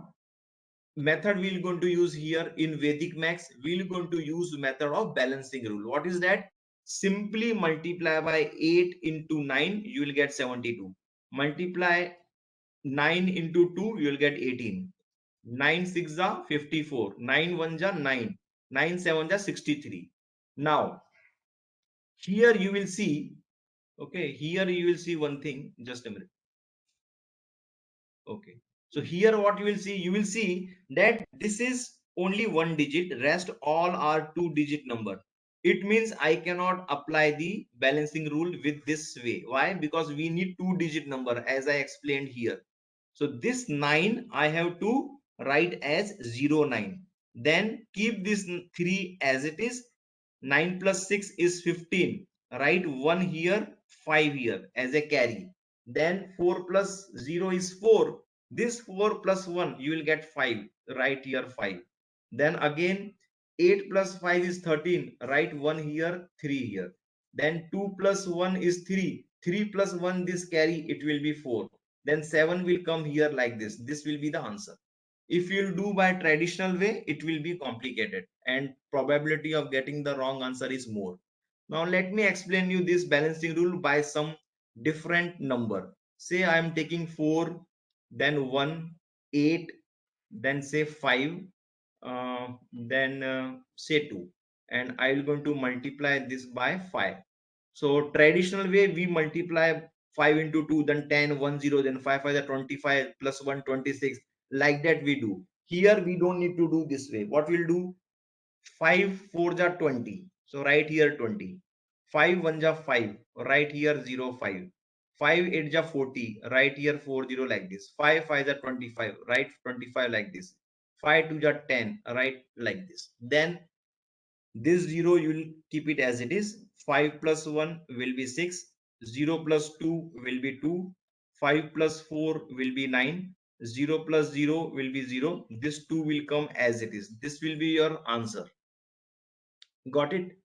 C: method we're going to use here in Vedic Max? We're going to use method of balancing rule. What is that? Simply multiply by 8 into 9, you will get 72. Multiply 9 into 2, you will get 18. 9 6 are 54. 9 1 are 9. 9 7 are 63. Now here you will see, okay, here you will see one thing. Just a minute. Okay, so here what you will see that this is only 1 digit, rest all are 2-digit number. It means I cannot apply the balancing rule with this way. Why? Because we need 2-digit number, as I explained here. So this 9 I have to write as 09. Then keep this 3 as it is. 9 plus 6 is 15. Write 1 here, 5 here as a carry. Then 4 plus 0 is 4. This 4 plus 1, you will get 5. Write here 5. Then again 8 plus 5 is 13. Write 1 here, 3 here. Then 2 plus 1 is 3. 3 plus 1, this carry, it will be 4. Then 7 will come here like this. This will be the answer. If you'll do by traditional way, it will be complicated and probability of getting the wrong answer is more. Now let me explain you this balancing rule by some different number. Say I am taking 4, then 1, 8, then say 5, then say 2, and I will going to multiply this by 5. So traditional way, we multiply 5 into 2, then 10, 1, 0, then 5, 5 is 25, plus 1, 26. Like that we do. Here we don't need to do this way. What we'll do? 5 4 are 20. So right here 20. 5 1 are 5. Right here 0 5. 5 8 are 40. Right here 40 like this. 5 5 are 25. Right 25 like this. 5 2 are 10. Right like this. Then this 0 you will keep it as it is. 5 plus 1 will be 6. 0 plus 2 will be 2. 5 plus 4 will be 9. 0 plus 0 will be 0. This 2 will come as it is. This will be your answer. Got it?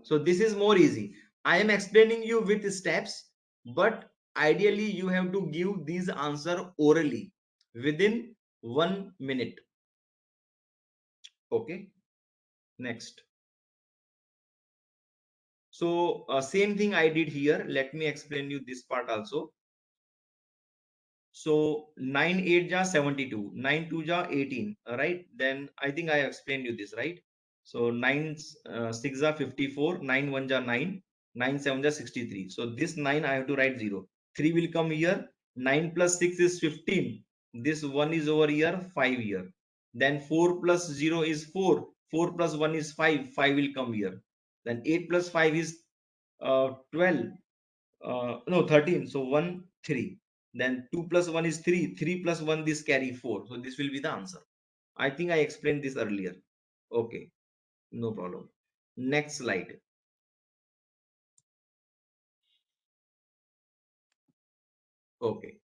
C: So this is more easy. I am explaining you with steps, but ideally you have to give these answer orally within 1 minute. Okay. Next. So same thing I did here. Let me explain you this part also. So 9 8 ja 72, 9 2 ja 18, right? Then I think I explained you this, right? So 9 6 ja 54, 9 1 ja 9, 9 7 ja 63. So this 9 I have to write 0. 3 will come here. 9 plus 6 is 15. This 1 is over here, 5 here. Then 4 plus 0 is 4. 4 plus 1 is 5. 5 will come here. Then 8 plus 5 is 12. No, 13. So 1 3. Then 2 plus 1 is 3. 3 plus 1 this carry 4. So this will be the answer. I think I explained this earlier. Okay, no problem. Next slide. Okay.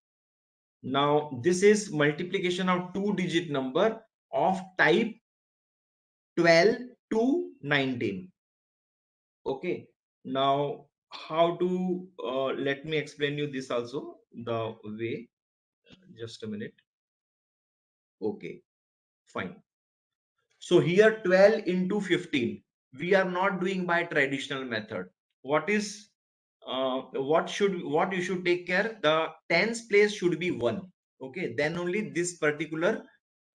C: Now this is multiplication of 2-digit number of type 12 to 19. Okay. Now how to let me explain you this also the way. Just a minute. Okay, fine. So here 12 into 15, we are not doing by traditional method. What you should take care? The tens place should be 1. Okay, then only this particular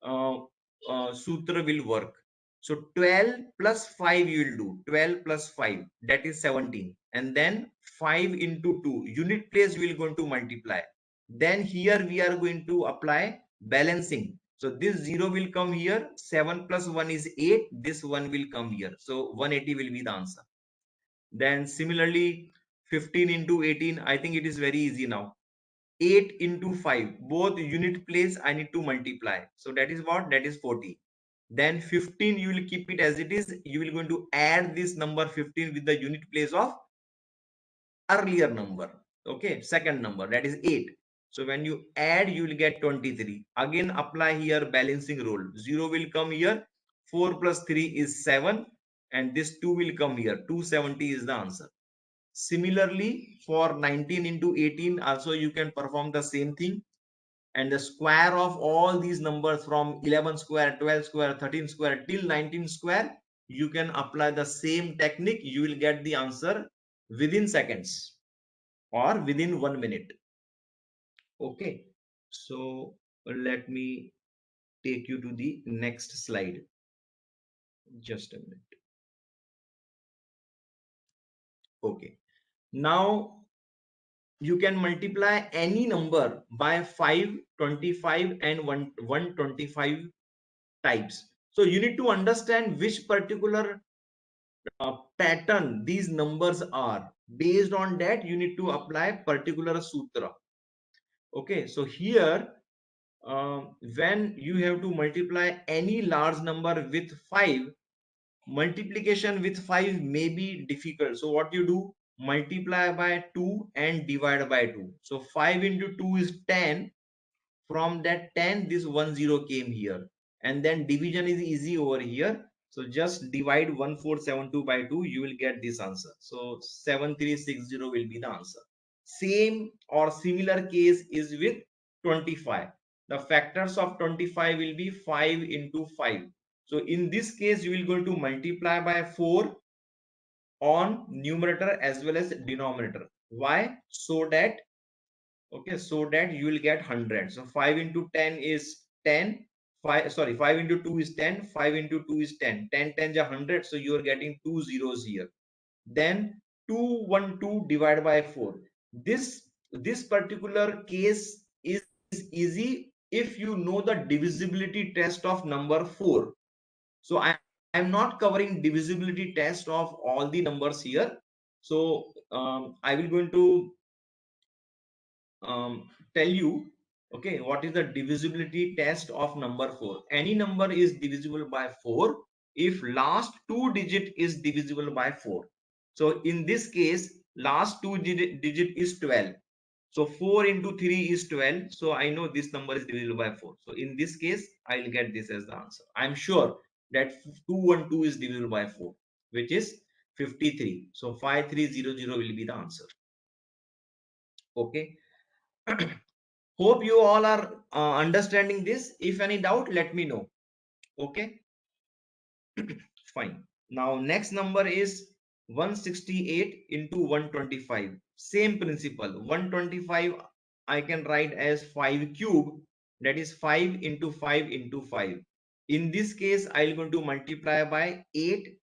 C: sutra will work. So 12 plus 5 you will do. 12 plus 5, that is 17. And then 5 into 2, unit place we will going to multiply. Then here we are going to apply balancing. So this 0 will come here. 7 plus 1 is 8. This 1 will come here. So 180 will be the answer. Then similarly, 15 into 18, I think it is very easy now. 8 into 5, both unit place I need to multiply. So that is what? That is 40. Then 15, you will keep it as it is. You will going to add this number 15 with the unit place of earlier number. Okay, second number, that is 8. So when you add, you will get 23. Again, apply here balancing rule. 0 will come here. 4 plus 3 is 7. And this 2 will come here. 270 is the answer. Similarly, for 19 into 18, also you can perform the same thing. And the square of all these numbers from 11 square, 12 square, 13 square till 19 square, you can apply the same technique. You will get the answer within seconds or within 1 minute. Okay, so let me take you to the next slide. Just a minute. Okay, now you can multiply any number by 5, 25 and 125 types. So you need to understand which particular pattern these numbers are. Based on that, you need to apply particular sutra. Okay, so here when you have to multiply any large number with 5, multiplication with 5 may be difficult. So what you do? Multiply by 2 and divide by 2. So 5 into 2 is 10. From that 10, this 1 0 came here. And then division is easy over here. So just divide 1472 by 2, you will get this answer. So 7360 will be the answer. Same or similar case is with 25. The factors of 25 will be 5 into 5. So in this case, you will go to multiply by 4 on numerator as well as denominator. Why? So that, okay, so that you will get 100. So 5 into 10 is 10. 5 into 2 is 10, 5 into 2 is 10, 10 10 is 100, so you are getting 2 zeros here. Then 212 divided by 4. This particular case is easy if you know the divisibility test of number 4. So I'm not covering divisibility test of all the numbers here. So I will going to tell you, okay, what is the divisibility test of number 4. Any number is divisible by 4 if last 2 digit is divisible by 4. So in this case, last 2 digit is 12. So 4 into 3 is 12. So I know this number is divisible by 4. So in this case, I'll get this as the answer. I'm sure that 212 is divisible by 4, which is 53. So 5300 will be the answer. Okay. Hope you all are understanding this. If any doubt, let me know. Okay. Fine. Now next number is 168 into 125. Same principle. 125 I can write as 5 cube. That is 5 into 5 into 5. In this case, I'm going to multiply by 8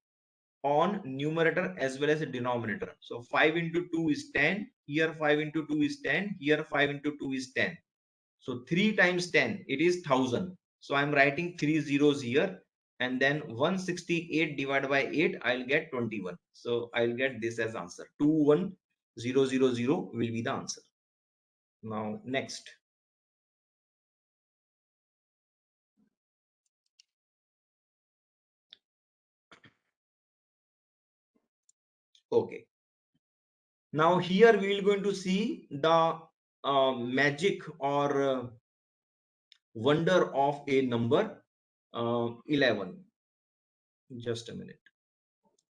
C: on numerator as well as denominator. So 5 into 2 is 10. Here 5 into 2 is 10. Here 5 into 2 is 10. So 3 times 10, it is 1000. So I'm writing 3 zeros here, and then 168 divided by 8, I'll get 21. So I'll get this as answer. 21000 will be the answer. Now next. Okay. Now here we will going to see the magic or wonder of a number 11. Just a minute.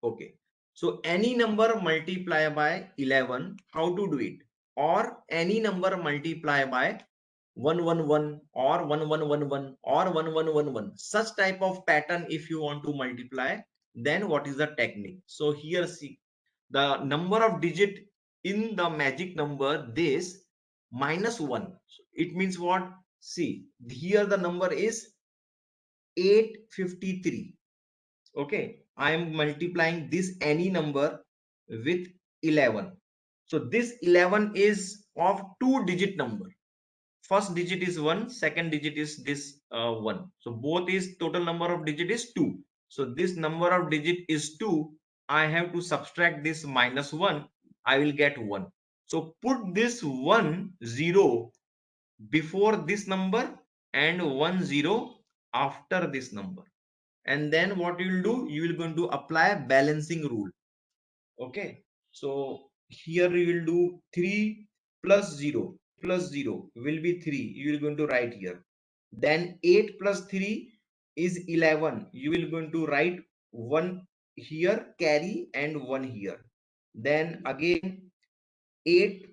C: Okay. So any number multiply by 11, how to do it? Or any number multiply by 111 or 1111 or 1111. Such type of pattern if you want to multiply, then what is the technique? So here see, the number of digit in the magic number this -1. It means what? See, here the number is 853. Okay, I am multiplying this any number with 11. So this 11 is of 2-digit number. First digit is 1, second digit is this 1. So both is total number of digit is 2. So this number of digit is 2. I have to subtract this -1. I will get 1. So put this 1 0 before this number and 1 0 after this number. And then what you will do, you will going to apply balancing rule. Okay, so here you will do 3 plus 0 will be 3. You will going to write here. Then 8 plus 3 is 11. You will going to write 1 here, carry, and 1 here. Then again 8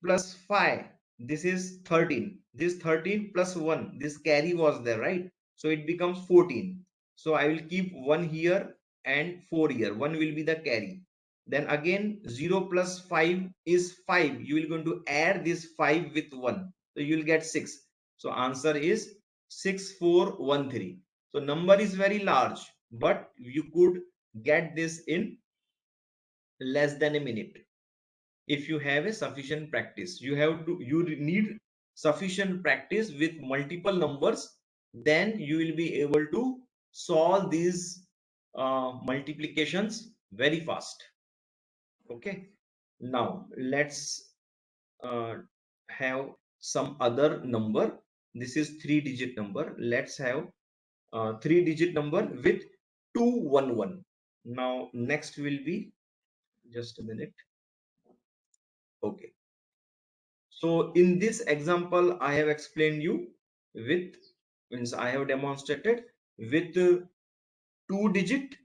C: plus 5, this is 13. This 13 plus 1, this carry was there, right? So it becomes 14. So I will keep 1 here and 4 here. 1 will be the carry. Then again 0 plus 5 is 5. You will going to add this 5 with 1. So you will get 6. So answer is 6413. So number is very large, but you could get this in less than a minute. If you have a sufficient practice, you need sufficient practice with multiple numbers, then you will be able to solve these multiplications very fast. Okay, now let's have some other number. This is 3-digit number. Let's have 3-digit number with 211. Now next will be, just a minute. Okay, so in this example I have explained you with, means I have demonstrated with 2-digit,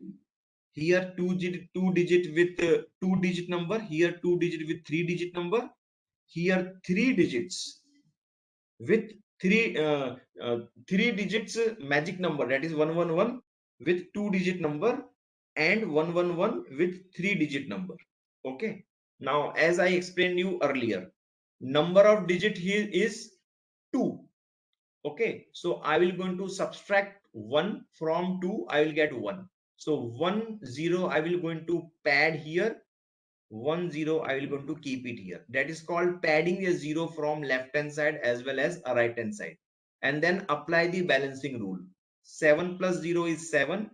C: here 2-digit with 2-digit number, here 2-digit with 3-digit number, here 3 digits with 3 digits magic number, that is 111 with 2-digit number, and 111 with 3-digit number. Okay, now as I explained you earlier, number of digit here is 2. Okay, so I will going to subtract 1 from 2, I will get 1. So 1 0 I will going to pad here, 1 0 I will going to keep it here. That is called padding a 0 from left hand side as well as a right hand side. And then apply the balancing rule. 7 plus 0 is 7,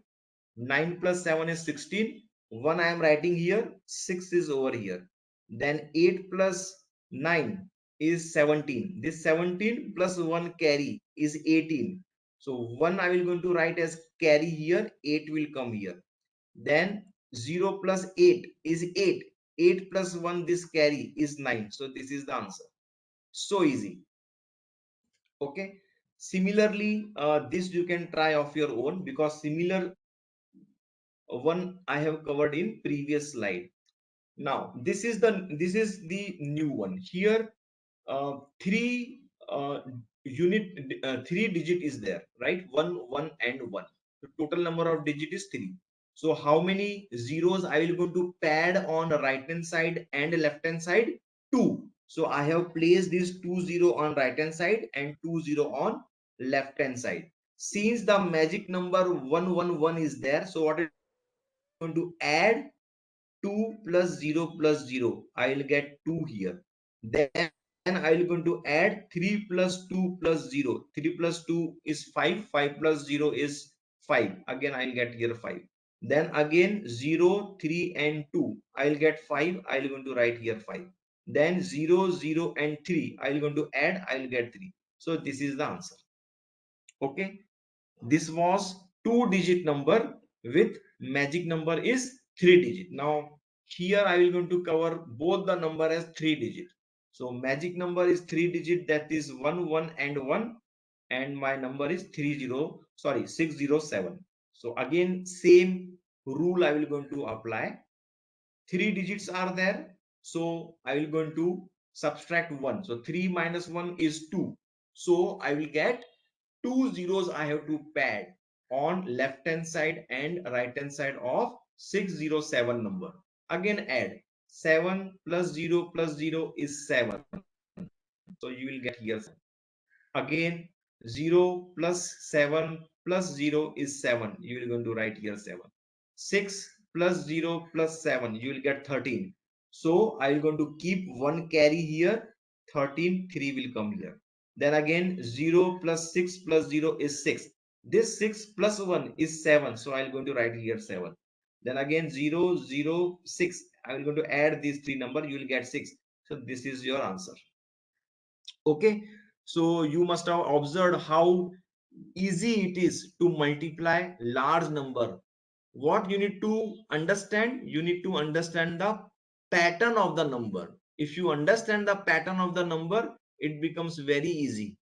C: 9 plus 7 is 16, 1 I am writing here, 6 is over here. Then 8 plus 9 is 17. This 17 plus 1 carry is 18. So 1 I will going to write as carry here, 8 will come here. Then 0 plus 8 is 8. 8 plus 1, this carry is 9. So this is the answer. So easy. Okay. Similarly, this you can try of your own, because similar one I have covered in previous slide. Now this is the new one here. Three three digit is there, right? 1 1 and 1. The total number of digit is 3. So how many zeros I will go to pad on the right hand side and left hand side? 2. So I have placed this 2 0 on right hand side and 2 0 on left hand side. Since the magic number 111 is there, so what is going to add 2 plus 0 plus 0, I will get 2 here. Then I will going to add 3 plus 2 plus 0. 3 plus 2 is 5. 5 plus 0 is 5. Again I will get here 5. Then again 0, 3 and 2. I will get 5. I will going to write here 5. Then 0, 0 and 3. I will going to add. I will get 3. So this is the answer. Okay. This was 2-digit number with magic number is 3-digit. Now here I will going to cover both the number as 3-digit. So magic number is 3-digit, that is 1 1 and 1, and my number is 607. So again same rule I will going to apply. 3 digits are there, so I will going to subtract 1. So 3 minus 1 is 2. So I will get 2 zeros I have to pad on left hand side and right hand side of 607 number. Again add 7 plus 0 is 7. So you will get here 7. Again 0 plus 7 plus 0 is 7. You will going to write here 7. 6 plus 0 plus 7, you will get 13. So I will going to keep one carry here, 13, 3 will come here. Then again 0 plus 6 plus 0 is 6. This 6 plus 1 is 7. So I will going to write here 7. Then again 0 0 6. I will going to add these three number, you will get 6. So this is your answer. Okay. So you must have observed how easy it is to multiply large number. What you need to understand? You need to understand the pattern of the number. If you understand the pattern of the number, it becomes very easy,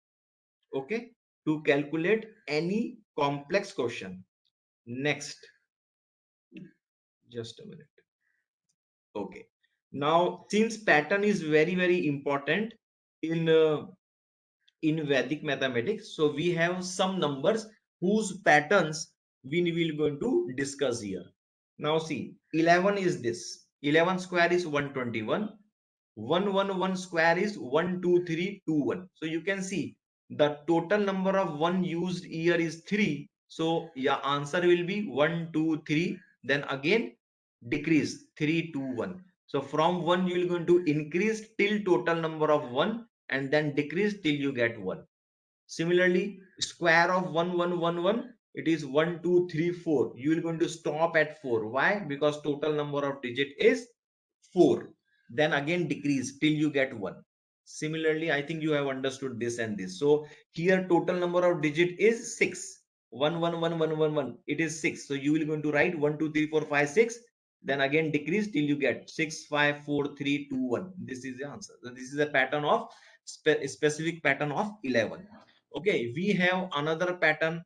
C: okay, to calculate any complex question. Next, just a minute. Okay, now since pattern is very important in Vedic mathematics, so we have some numbers whose patterns we will going to discuss here. Now see, 11 is this. 11 square is 121. 111 square is 12321. So you can see the total number of 1 used here is 3. So your answer will be 1 2 3. Then again decrease 3 2 1. So from 1 you will going to increase till total number of 1 and then decrease till you get 1. Similarly, square of 1111, it is 1 2 3 4. You will going to stop at 4. Why? Because total number of digit is 4. Then again decrease till you get 1. Similarly, I think you have understood this and this. So here total number of digit is 6. 1 1 1 1 1 1. It is 6. So you will going to write 1 2 3 4 5 6. Then again decrease till you get 6 5 4 3 2 1. This is the answer. So this is a pattern of specific pattern of 11. Okay, we have another pattern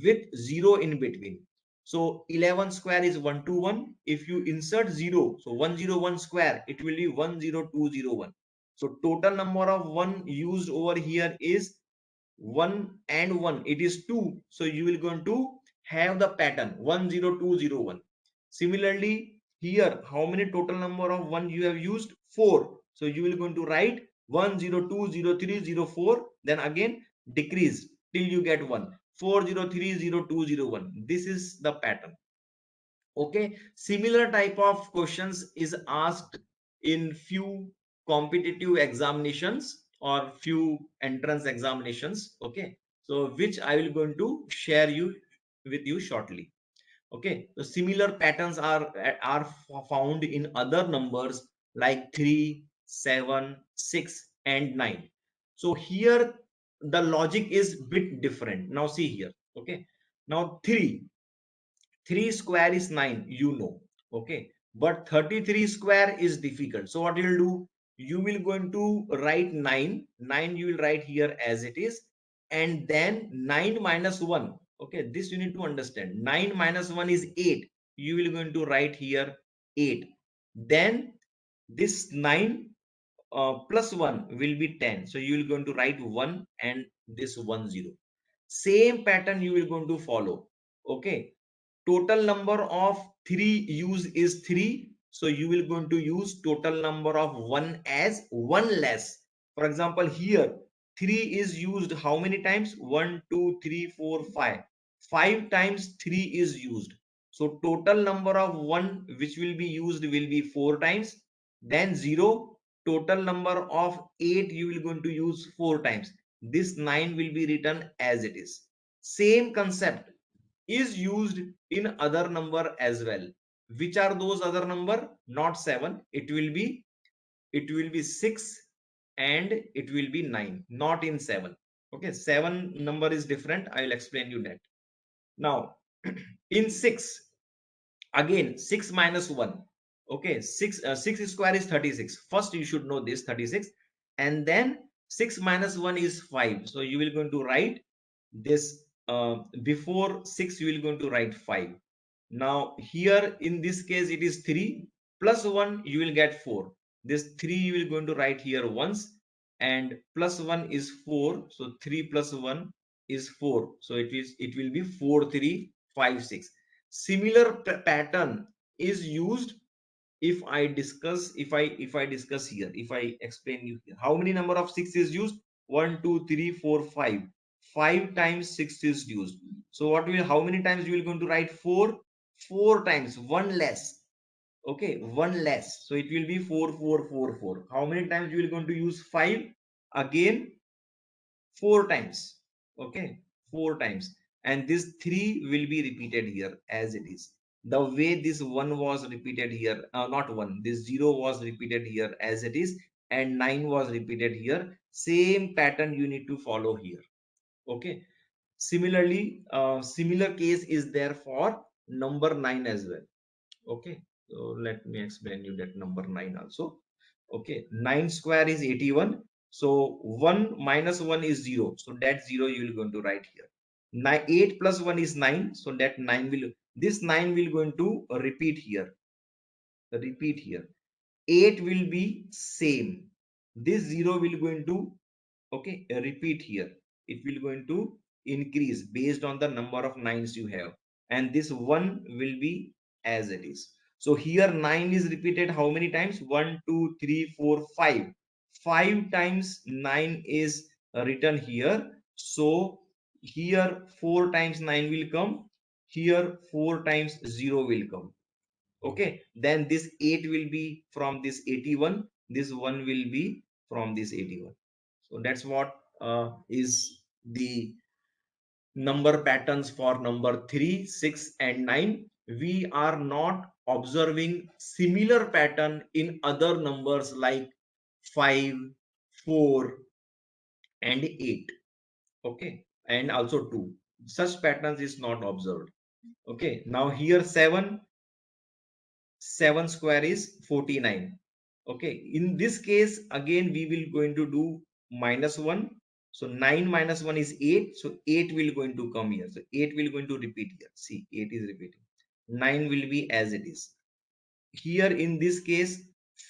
C: with 0 in between. So 11 square is 121. If you insert 0, so 101 square, it will be 10201. So total number of 1 used over here is 1 and 1. It is 2. So you will going to have the pattern 10201. Similarly, here, how many total number of 1 you have used? 4. So you will going to write 1020304. Then again decrease till you get 1. 403021. This is the pattern. Okay, similar type of questions is asked in few competitive examinations or few entrance examinations. Okay, so which I will going to share with you shortly. Okay, so similar patterns are found in other numbers like 3, 7, 6 and 9. So here the logic is bit different. Now see here. Okay, now 3 square is 9, you know. Okay, but 33 square is difficult. So what you will do, you will going to write 9 you will write here as it is, and then 9 minus 1. Okay, this you need to understand. 9 minus 1 is 8. You will going to write here 8. Then this 9 plus 1 will be 10. So you will going to write 1 and this 1 0. Same pattern you will going to follow. Okay, total number of 3 use is 3. So you will going to use total number of 1 as 1 less. For example, here 3 is used how many times? 1, 2, 3, 4, 5. 5 times 3 is used. So total number of 1 which will be used will be 4 times. Then 0, total number of 8 you will going to use 4 times. This 9 will be written as it is. Same concept is used in other number as well. Which are those other number? Not 7. It will be 6 and it will be 9, not in 7. Okay, 7 number is different. I will explain you that. Now in 6, again 6 minus 1. Okay, 6 square is 36. First you should know this 36, and then 6 minus 1 is 5. So you will going to write this before 6 you will going to write 5. Now here in this case it is 3 plus 1, you will get 4. This 3 you will going to write here once, and plus 1 is 4. So 3 plus 1 is 4. So it will be 4 3 5 6. Similar pattern is used if I discuss here, if I explain you here, how many number of 6 is used? 1 2 3 4 5. 5 times 6 is used. So what will, how many times you will going to write 4 times, 1 less. Okay, 1 less. So it will be 4 4 4 4. How many times you will going to use 5? Again 4 times. Okay, 4 times. And this 3 will be repeated here as it is. The way this 1 was repeated here, not 1, this 0 was repeated here as it is, and 9 was repeated here. Same pattern you need to follow here. Okay, similarly, similar case is there for number 9 as well. Okay, so let me explain you that number 9 also. Okay, 9 square is 81. So 1 minus 1 is 0. So that 0 you will going to write here. 8 plus 1 is 9. So that 9 will, this 9 will going to repeat here. 8 will be same. This 0 will going to, okay, repeat here. It will going to increase based on the number of 9s you have. And this 1 will be as it is. So here 9 is repeated how many times? 1 2 3 4 5. 5 times 9 is written here. So here 4 times 9 will come. Here 4 times 0 will come. Okay, then this 8 will be from this 81. This 1 will be from this 81. So that's what is the number patterns for number 3, 6 and 9. We are not observing similar pattern in other numbers like 5, 4 and 8. Okay, and also 2. Such patterns is not observed. Okay, now here 7 square is 49. Okay, in this case again we will going to do minus 1. So 9 minus 1 is 8. So 8 will going to come here. So 8 will going to repeat here. See, 8 is repeating. 9 will be as it is. Here in this case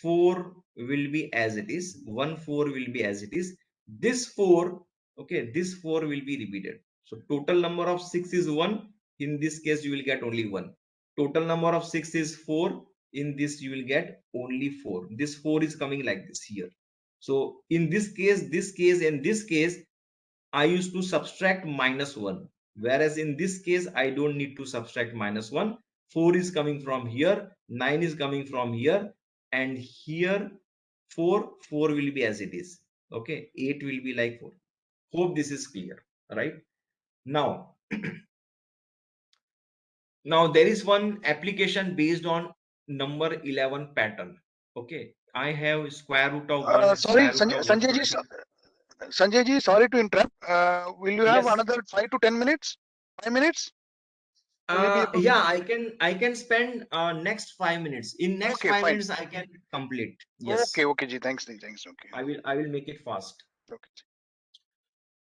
C: 4 will be as it is. 1 4 will be as it is. This 4, okay, this 4 will be repeated. So total number of 6 is 1. In this case you will get only 1. Total number of 6 is 4. In this you will get only 4. This 4 is coming like this here. So in this case and this case, I used to subtract -1, whereas in this case I don't need to subtract -1. 4 is coming from here, 9 is coming from here, and here 4 will be as it is. Okay, 8 will be like 4. Hope this is clear, right? Now now there is one application based on number 11 pattern. Okay, I have square root of 1,
B: Sorry,
C: square root of
B: Sanjay ji,
C: 120.
B: Sanjay ji, sorry to interrupt. Will you have
C: Yes.
B: another 5 to 10 minutes? 5 minutes? Will you be able
C: Yeah, I can spend next 5 minutes. In next
B: Okay,
C: 5
B: fine.
C: minutes I can complete. Yes.
B: Okay, ji, thanks, thanks. Okay,
C: I will make it fast.
B: okay.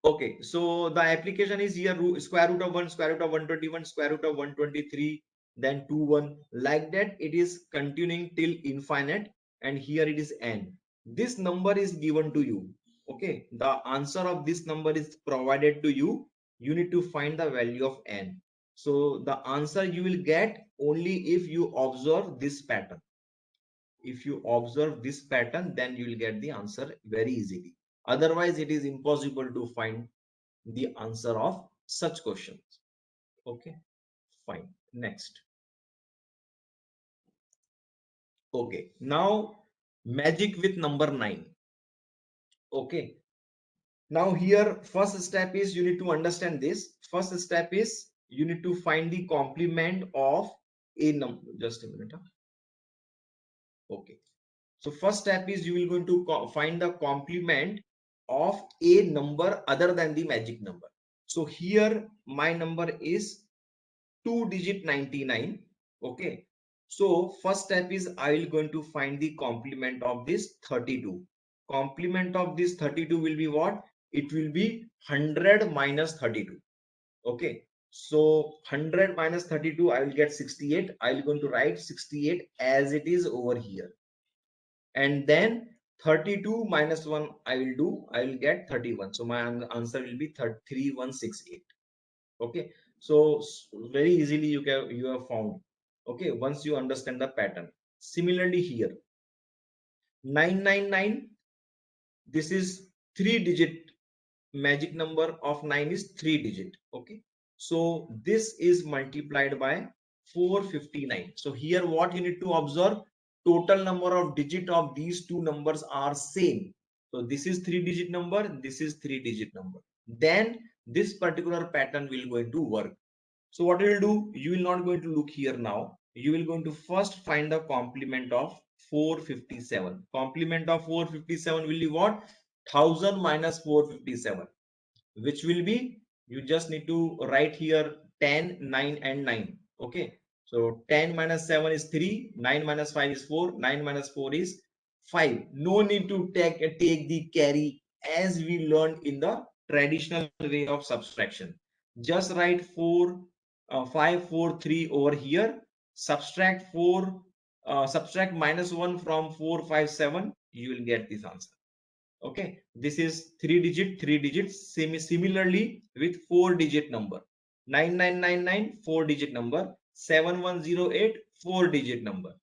C: Okay, so the application is here square root of 1, square root of 121, square root of 123, then 2 1, like that it is continuing till infinite, and here it is n. This number is given to you. Okay, the answer of this number is provided to you. You need to find the value of n. So the answer you will get only if you observe this pattern. If you observe this pattern, then you will get the answer very easily. Otherwise it is impossible to find the answer of such questions. Okay, fine. Next. Okay, now magic with number 9. Okay, now here first step is you need to understand this. First step is you need to find the complement of a number. Just a minute. Okay, so first step is you will going to find the complement of a number other than the magic number. So here my number is 2-digit 99. Okay, so first step is I will going to find the complement of this 32. Complement of this 32 will be what? It will be 100 minus 32. Okay, so 100 minus 32, I will get 68. I will going to write 68 as it is over here, and then 32 minus 1 I will get 31. So my answer will be 3168. Okay, so very easily you have found. Okay, once you understand the pattern. Similarly here 999, this is 3-digit. Magic number of 9 is 3-digit. Okay, so this is multiplied by 459. So here what you need to observe, total number of digit of these two numbers are same. So this is 3-digit number, this is 3-digit number, then this particular pattern will going to work. So what you will do, you will not going to look here now. You will going to first find the complement of 457. Complement of 457 will be what? 1000 minus 457, which will be, you just need to write here 10, 9 and 9. Okay, so 10 minus 7 is 3, 9 minus 5 is 4, 9 minus 4 is 5. No need to take the carry as we learned in the traditional way of subtraction. Just write 5, 4, 3 over here, subtract subtract -1 from 4, 5, 7, you will get this answer. Okay, this is 3-digit, 3-digit. Similarly with 4-digit number, 9999, 4-digit number, 7108, 4-digit number.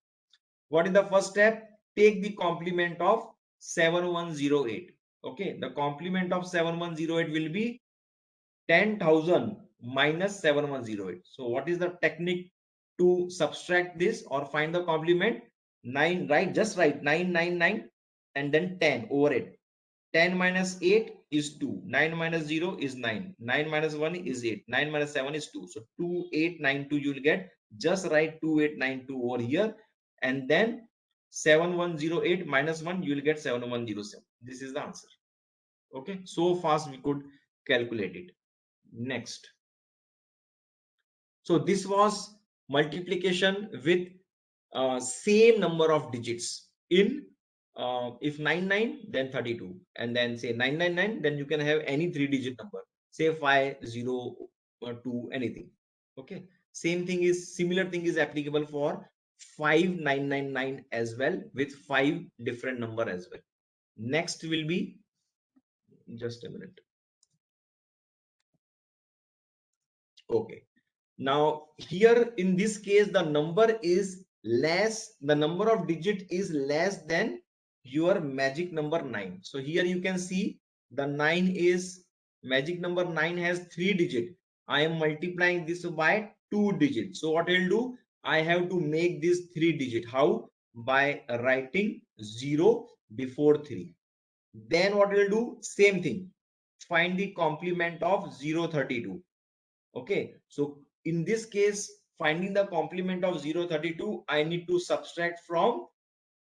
C: What is the first step? Take the complement of 7108. Okay, the complement of 7108 will be 10,000 minus 7108. So what is the technique to subtract this or find the complement? 9, right? Just write 999 and then 10 over it. 10 minus 8 is 2, 9 minus 0 is 9, 9 minus 1 is 8, 9 minus 7 is 2. So 2892 you will get. Just write 2892 over here, and then 7108 minus 1 you will get 7107. This is the answer. Okay, so fast we could calculate it. Next, so this was multiplication with same number of digits in if 99 then 32, and then say 999, then you can have any 3-digit number, say 5, 0 or 2, anything. Okay, similar thing is applicable for 5999 as well, with 5 different number as well. Next will be, just a minute. Okay, now here in this case the number is less, the number of digit is less than your magic number 9. So here you can see the 9 is Magic number 9 has 3 digits. I am multiplying this by 2 digits. So what I'll do, I have to make this 3 digit. How? By writing 0 before 3. Then what we'll do, same thing, find the complement of 032. Okay, so in this case, finding the complement of 032, I need to subtract from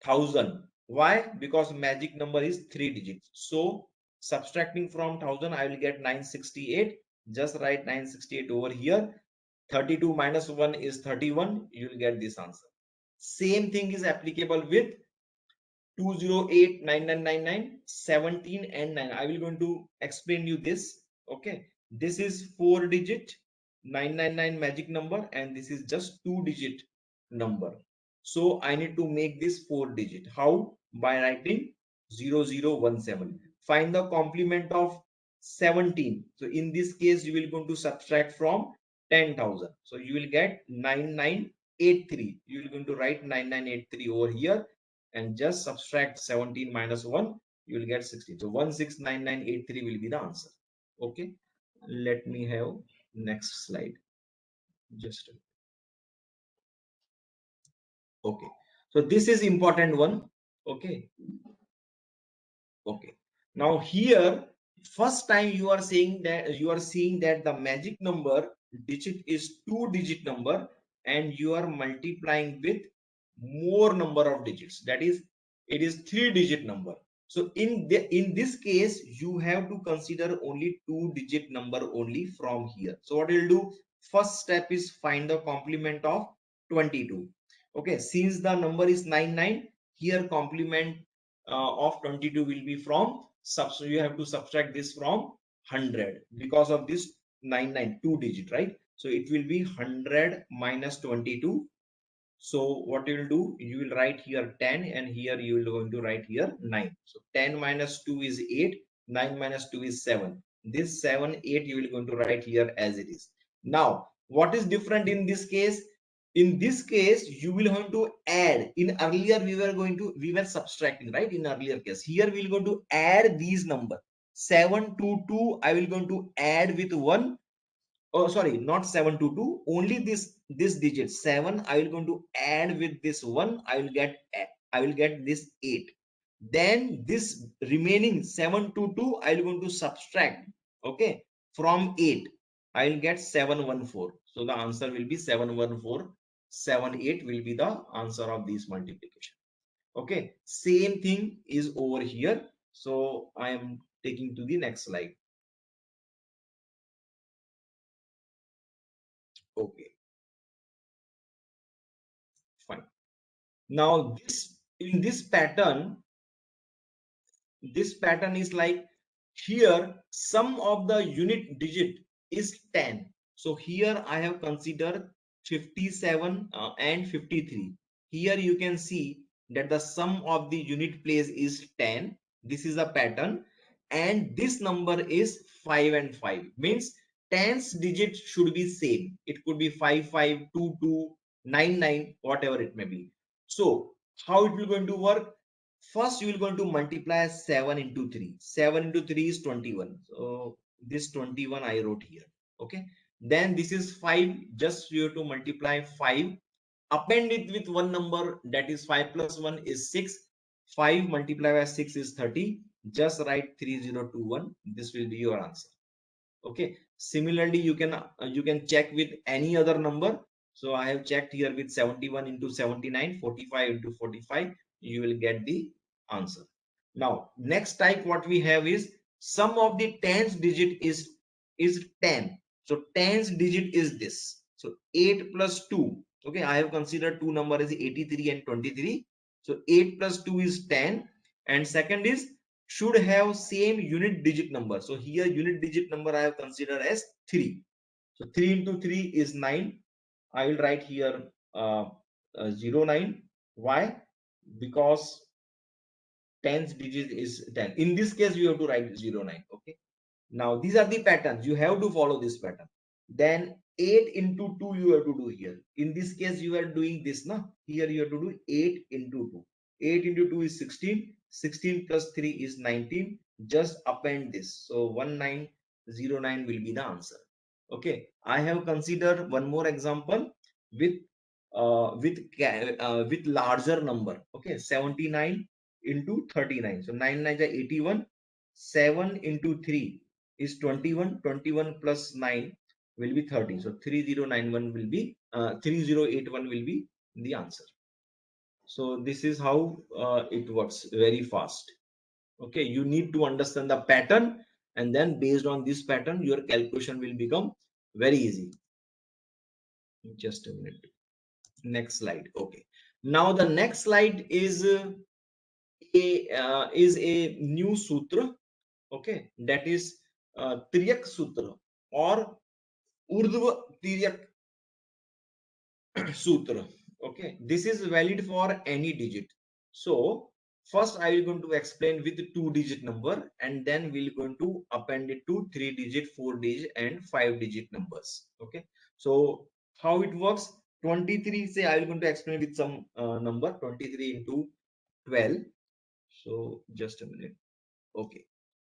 C: 1000. Why? Because magic number is 3 digits. So subtracting from 1000, I will get 968. Just write 968 over here. 32 minus 1 is 31. You will get this answer. Same thing is applicable with 2089999, 17 and 9. I will going to explain you this. Okay, this is 4 digit 999 magic number, and this is just 2 digit number. So I need to make this 4 digit. How? By writing 0017. Find the complement of 17. So in this case, you will going to subtract from 10,000. So you will get 9983. You will going to write 9983 over here, and just subtract 17 minus 1, you will get 16. So 169983 will be the answer. Okay, let me have next slide. Just okay. So this is important one. Okay. Okay. Now here, first time you are saying that you are seeing that the magic number digit is 2 digit number, and you are multiplying with more number of digits. That is, it is 3 digit number. So in this case, you have to consider only 2 digit number only from here. So what we'll do, first step is find the complement of 22. Okay, since the number is 99, here complement of 22 will be from so you have to subtract this from 100 because of this 99 2 digit, right? So it will be 100 minus 22. So what you will do, you will write here 10, and here you will going to write here 9. So 10 minus 2 is 8, 9 minus 2 is 7. This 7 8 you will going to write here as it is. Now what is different in this case? In this case, you will have to add. In earlier we were subtracting, right? In earlier case, here we will going to add these number 7 to 2. I will going to add with 1. Oh sorry, not 7 to 2, only this digit 7 I will going to add with this 1. I will get this 8. Then this remaining 7 to 2 I will going to subtract, okay, from 8. I will get 714. So the answer will be 714. 78 will be the answer of this multiplication. Okay, same thing is over here. So I am taking to the next slide. Okay, fine. Now this in this pattern is like, here sum of the unit digit is 10. So here I have considered 57 and 53. Here you can see that the sum of the unit place is 10. This is a pattern, and this number is 5 and 5. Means tens digit should be same. It could be 5522 99, whatever it may be. So how it will going to work? First you will going to multiply 7 into 3. 7 into 3 is 21. So this 21 I wrote here. Okay, then this is 5. Just you have to multiply 5, append it with one number, that is 5 plus 1 is 6. 5 multiplied by 6 is 30. Just write 3021. This will be your answer. Okay, similarly you can check with any other number. So I have checked here with 71 into 79, 45 into 45. You will get the answer. Now next type what we have is sum of the tens digit is 10. So tens digit is this. So 8 plus 2. Okay, I have considered two number is 83 and 23. So 8 plus 2 is 10, and second is should have same unit digit number. So here unit digit number I have considered as 3. So 3 into 3 is 9. I will write here 09. Why? Because tens digit is 10. In this case you have to write 09. Okay, now these are the patterns, you have to follow this pattern. Then 8 into 2 you have to do here. In this case you are doing this now. Here you have to do 8 into 2. 8 into 2 is 16. 16 plus 3 is 19. Just append this. So 09 will be the answer. Okay, I have considered one more example with with larger number. Okay, 79 into 39. So 9 9 is 81. 7 into 3 is 21. 21 plus 9 will be 30. So 3091 will be 3081 will be the answer. So this is how it works very fast. Okay, you need to understand the pattern, and then based on this pattern your calculation will become very easy. Just a minute. Next slide. Okay, now the next slide is a new sutra. Okay, that is Tiryak Sutra or Urdhva Tiryak Sutra. Okay, this is valid for any digit. So first I will going to explain with 2-digit number, and then we'll going to append it to 3-digit, 4-digit and 5-digit numbers. Okay, so how it works? 23, say I will going to explain with some number. 23 into 12. So just a minute. Okay,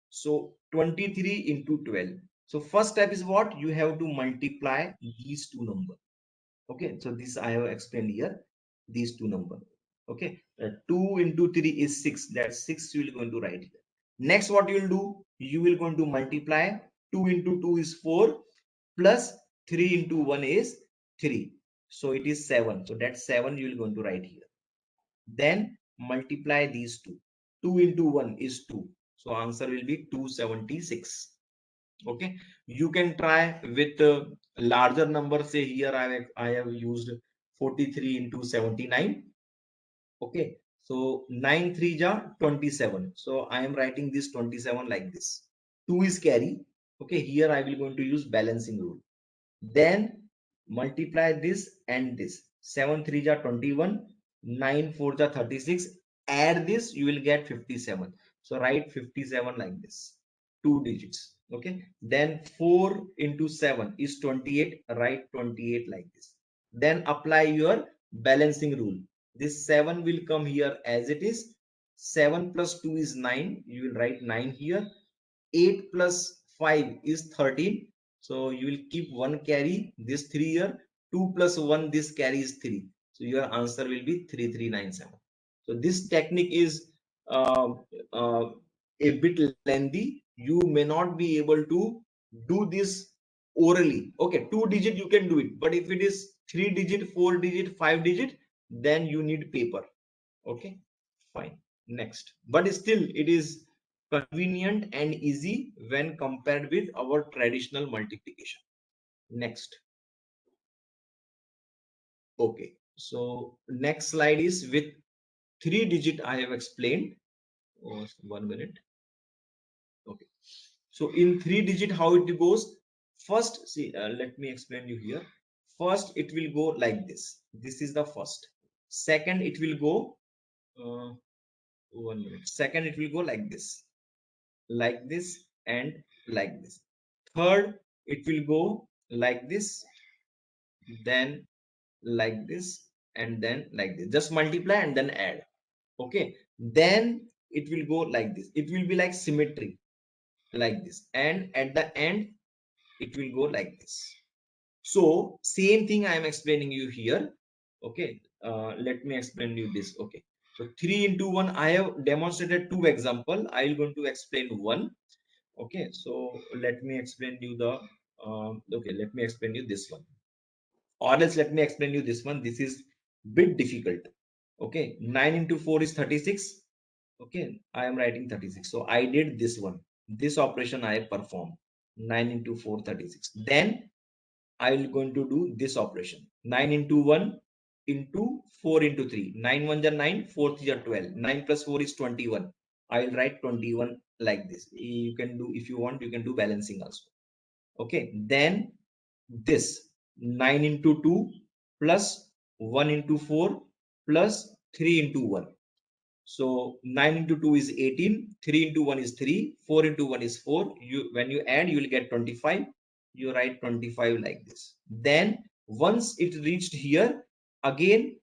C: so 23 into 12. So first step is what? You have to multiply these two numbers. Okay, so this I have explained here, these two numbers. Okay, 2 into 3 is 6. That's 6 you will going to write here. Next, what you will do? You will going to multiply 2 into 2 is 4 plus 3 into 1 is 3. So it is 7. So that's 7 you will going to write here. Then multiply these two. 2 into 1 is 2. So answer will be 276. Okay, you can try with larger number. Say here I have used 43 into 79. Okay, so 9 3 ja 27. So I am writing this 27 like this. 2 is carry. Okay, here I will going to use balancing rule. Then multiply this and this. 7 3 ja 21. 9 4 ja 36. Add this, you will get 57. So write 57 like this. 2 digits. Okay, then 4 into 7 is 28. Write 28 like this. Then apply your balancing rule. This 7 will come here as it is. 7 plus 2 is 9. You will write 9 here. 8 plus 5 is 13. So you will keep one carry, this 3 here. 2 plus 1, this carry is 3. So your answer will be 3397. So this technique is uh, a bit lengthy. You may not be able to do this orally. Okay, 2-digit you can do it, but if it is 3-digit, 4-digit, 5-digit, then you need paper. Okay, fine. Next, but still it is convenient and easy when compared with our traditional multiplication. Next. Okay, so next slide is with 3-digit. I have explained. Oh, 1 minute. Okay, so in 3-digit how it goes? First, see, let me explain you here. First it will go like this. This is the first. Second it will go 1 minute. Second it will go like this and like this. Third it will go like this, then like this, and then like this. Just multiply and then add. Okay, then it will go like this. It will be like symmetry like this, and at the end it will go like this. So same thing I am explaining you here. Okay, let me explain you this. Okay, so 3 into 1, I have demonstrated 2 example. I will going to explain one. Okay, so let me explain you the okay, let me explain you this one, or else let me explain you this one. This is bit difficult. Okay, 9 into 4 is 36. Okay, I am writing 36. So I did this one, this operation I performed. 9 into 4 36. Then I will going to do this operation. 9 into 1 into 4 into 3. 9 1 are 9, 4 3 are 12. 9 plus 4 is 21. I will write 21 like this. You can do, if you want, you can do balancing also. Okay, then this 9 into 2 plus 1 into 4 plus 3 into 1. So 9 into 2 is 18, 3 into 1 is 3, 4 into 1 is 4. When you add, you will get 25. You write 25 like this. Then once it reached here, again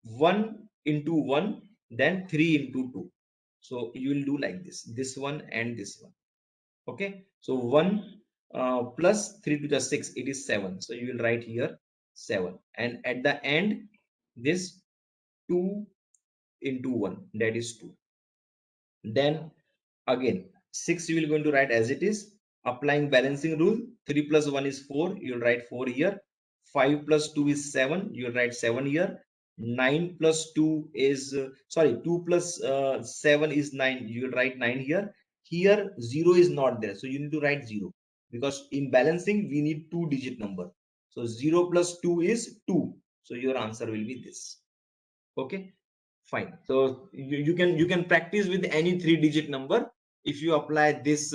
C: 1 into 1, then 3 into 2. So you will do like this one and this one. Okay, so 1 plus 3 to the 6, it is 7. So you will write here 7, and at the end this 2 into 1, that is 2. Then again 6 you will going to write as it is, applying balancing rule. 3 plus 1 is 4, you will write 4 here. 5 plus 2 is 7, you will write 7 here. 9 plus 2 is 2 plus 7 is 9, you will write 9 here. Here 0 is not there, so you need to write 0, because in balancing we need 2-digit number. So 0 plus 2 is 2, so your answer will be this. Okay, fine. So you can practice with any 3-digit number if you apply this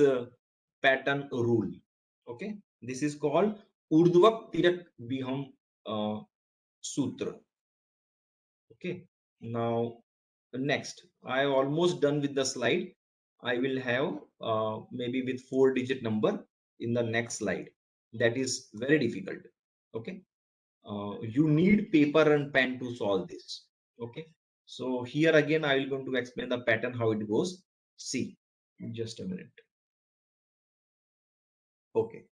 C: pattern rule. Okay, this is called Urdhva Tirak Biham Sutra. Okay, now next, I almost done with the slide. I will have maybe with 4-digit number in the next slide. That is very difficult. Okay, you need paper and pen to solve this. Okay, so here again I will going to explain the pattern how it goes. See, just a minute. Okay,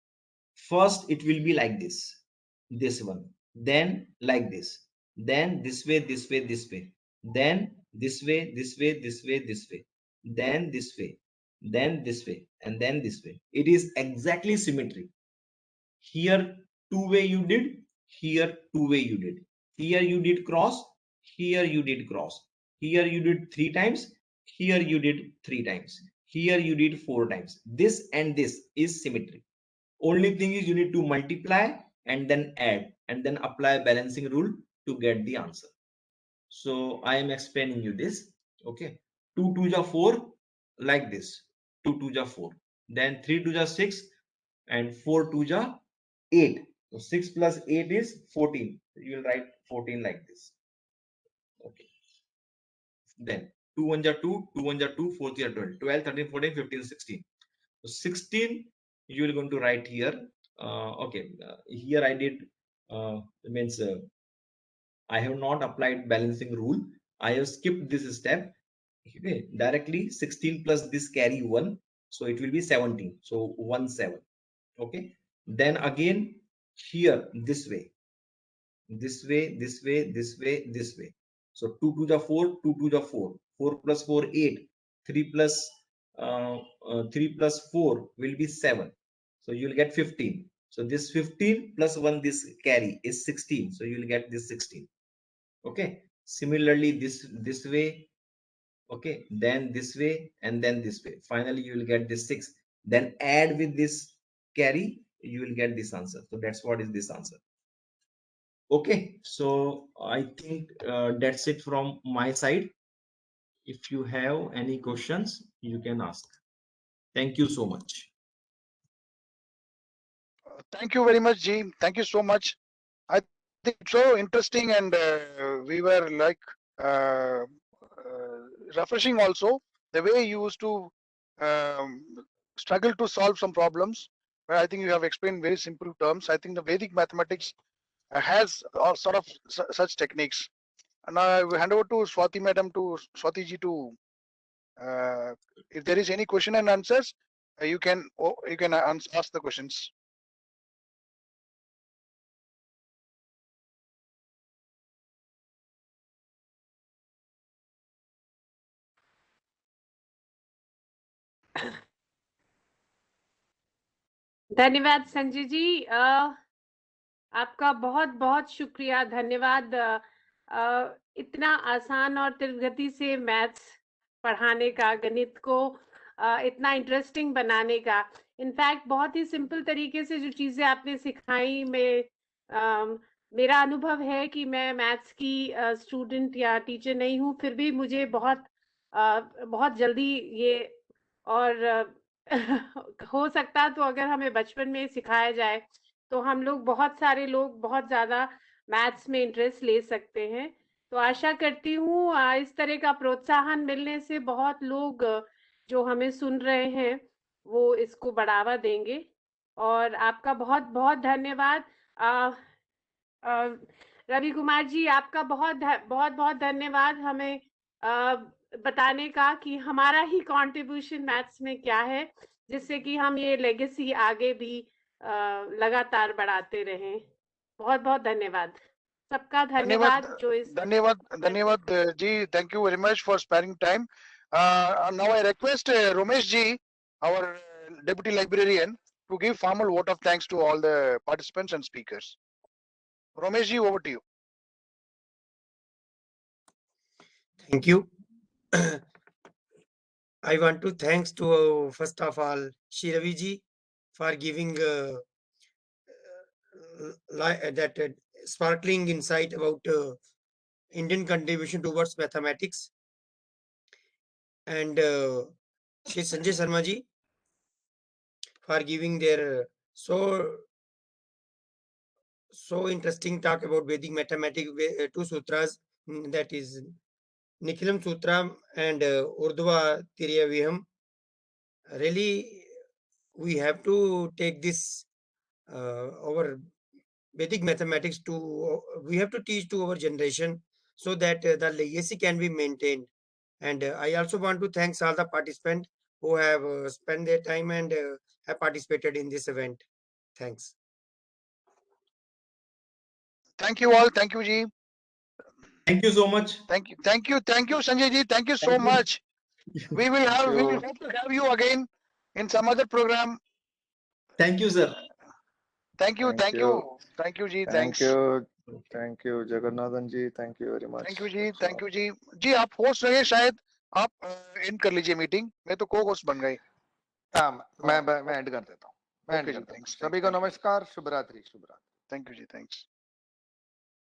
C: first it will be like this one, then like this, then this way, this way, this way, then this way, this way, this way, this way, then this way, then this way, and then this way. It is exactly symmetry. Here 2-way you did, here 2-way you did, here you did cross, here you did cross, here you did 3 times, here you did 3 times, here you did 4 times. This and this is symmetry. Only thing is you need to multiply and then add and then apply balancing rule to get the answer. So I am explaining you this. Okay, 2 2 ja 4, like this, 2 2 ja 4, then 3 2 ja 6, and 4 2 ja 8. So 6 plus 8 is 14. You will write 14 like this. Okay, then 2 1 ja 2, 2 1 ja 2, 4 3 ja 12, 12 13 14 15 16. So 16 you will going to write here. Okay, here I did means I have not applied balancing rule. I have skipped this step. Okay, directly 16 plus this carry 1, so it will be 17. So 1 7. Okay, then again here this way, this way, this way, this way, this way. So 2 to the 4, 2 to the 4, 4 plus 4 8, 3 plus 3 plus 4 will be 7. So you will get 15. So this 15 plus 1, this carry is 16. So you will get this 16. Okay, similarly this way. Okay, then this way and then this way. Finally you will get this 6. Then add with this carry, you will get this answer. So that's what is this answer. Okay, so I think that's it from my side. If you have any questions, you can ask. Thank you so much.
B: Thank you very much, Ji. Thank you so much. I think it's so interesting, and we were like refreshing also the way you used to um, struggle to solve some problems. But I think you have explained very simple terms. I think the Vedic mathematics has all sort of such techniques. And now I will hand over to Swati Madam, to Swati Ji, to if there is any question and answers, you can ask the questions.
E: धन्यवाद संजय जी, आपका बहुत बहुत शुक्रिया, धन्यवाद इतना आसान और तेज गति से मैथ्स पढ़ाने का, गणित को इतना इंटरेस्टिंग बनाने का। इनफैक्ट बहुत ही सिंपल तरीके से जो चीजें आपने सिखाई, मेरा अनुभव है कि मैं मैथ्स की स्टूडेंट या टीचर नहीं हूँ, फिर भी मुझे बहुत जल्दी ये और हो सकता तो अगर हमें बचपन में सिखाया जाए तो हम लोग बहुत सारे लोग बहुत ज्यादा मैथ्स में इंटरेस्ट ले सकते हैं। तो आशा करती हूँ इस तरह का प्रोत्साहन मिलने से बहुत लोग जो हमें सुन रहे हैं वो इसको बढ़ावा देंगे। और आपका बहुत बहुत धन्यवाद। रवि कुमार जी, आपका बहुत बहुत धन्यवाद हमें बताने का कि हमारा ही कंट्रीब्यूशन मैथ्स में क्या है। जिससे कि हम ये लेगेसी आगे भी लगातार बढ़ाते रहें। बहुत बहुत धन्यवाद सबका। धन्यवाद जो इस
B: धन्यवाद जी. Thank you very much for sparing time. Now I request Romesh ji, our deputy librarian, to give formal vote of thanks to all the participants and speakers. Romesh ji, over to you.
D: Thank you. I want to thanks to first of all Shri Ravi ji for giving that sparkling insight about Indian contribution towards mathematics, and Shri Sanjay Sharma ji for giving their so interesting talk about Vedic mathematics, two sutras, that is Nikhilam Sutra and Urdhva Tiriyaviham. Really, we have to take this our Vedic mathematics to, we have to teach to our generation so that the legacy can be maintained. And I also want to thank all the participants who have spent their time and have participated in this event. Thanks.
B: Thank you all. Thank you ji.
C: Thank you so much.
B: Thank you. Thank you. Thank you, Sanjay ji. Thank you so
C: Thank you.
B: much. We will
F: you.
B: hope to have you again in some other program.
C: Thank you, sir.
B: Thank you.
F: Thank
B: Thank
F: you.
B: you. Thank you ji.
F: Thank
B: Thanks.
F: you. Thank you, Jagannathan ji. Thank you very much.
B: Thank you ji.
F: That's
B: thank
F: all.
B: You ji. जी आप host रहे शायद आप and कर लीजिए meeting. मैं तो को होस्ट बन गई.
F: हाँ, मैं ऐड कर देता हूँ. मैं ऐड
B: ओके जी.
F: कर देता हूँ.
B: थैंक्स.
F: सभी को नमस्कार. शुभ रात्रि. शुभ रात्रि.
B: थैंक यू जी. थैंक्स.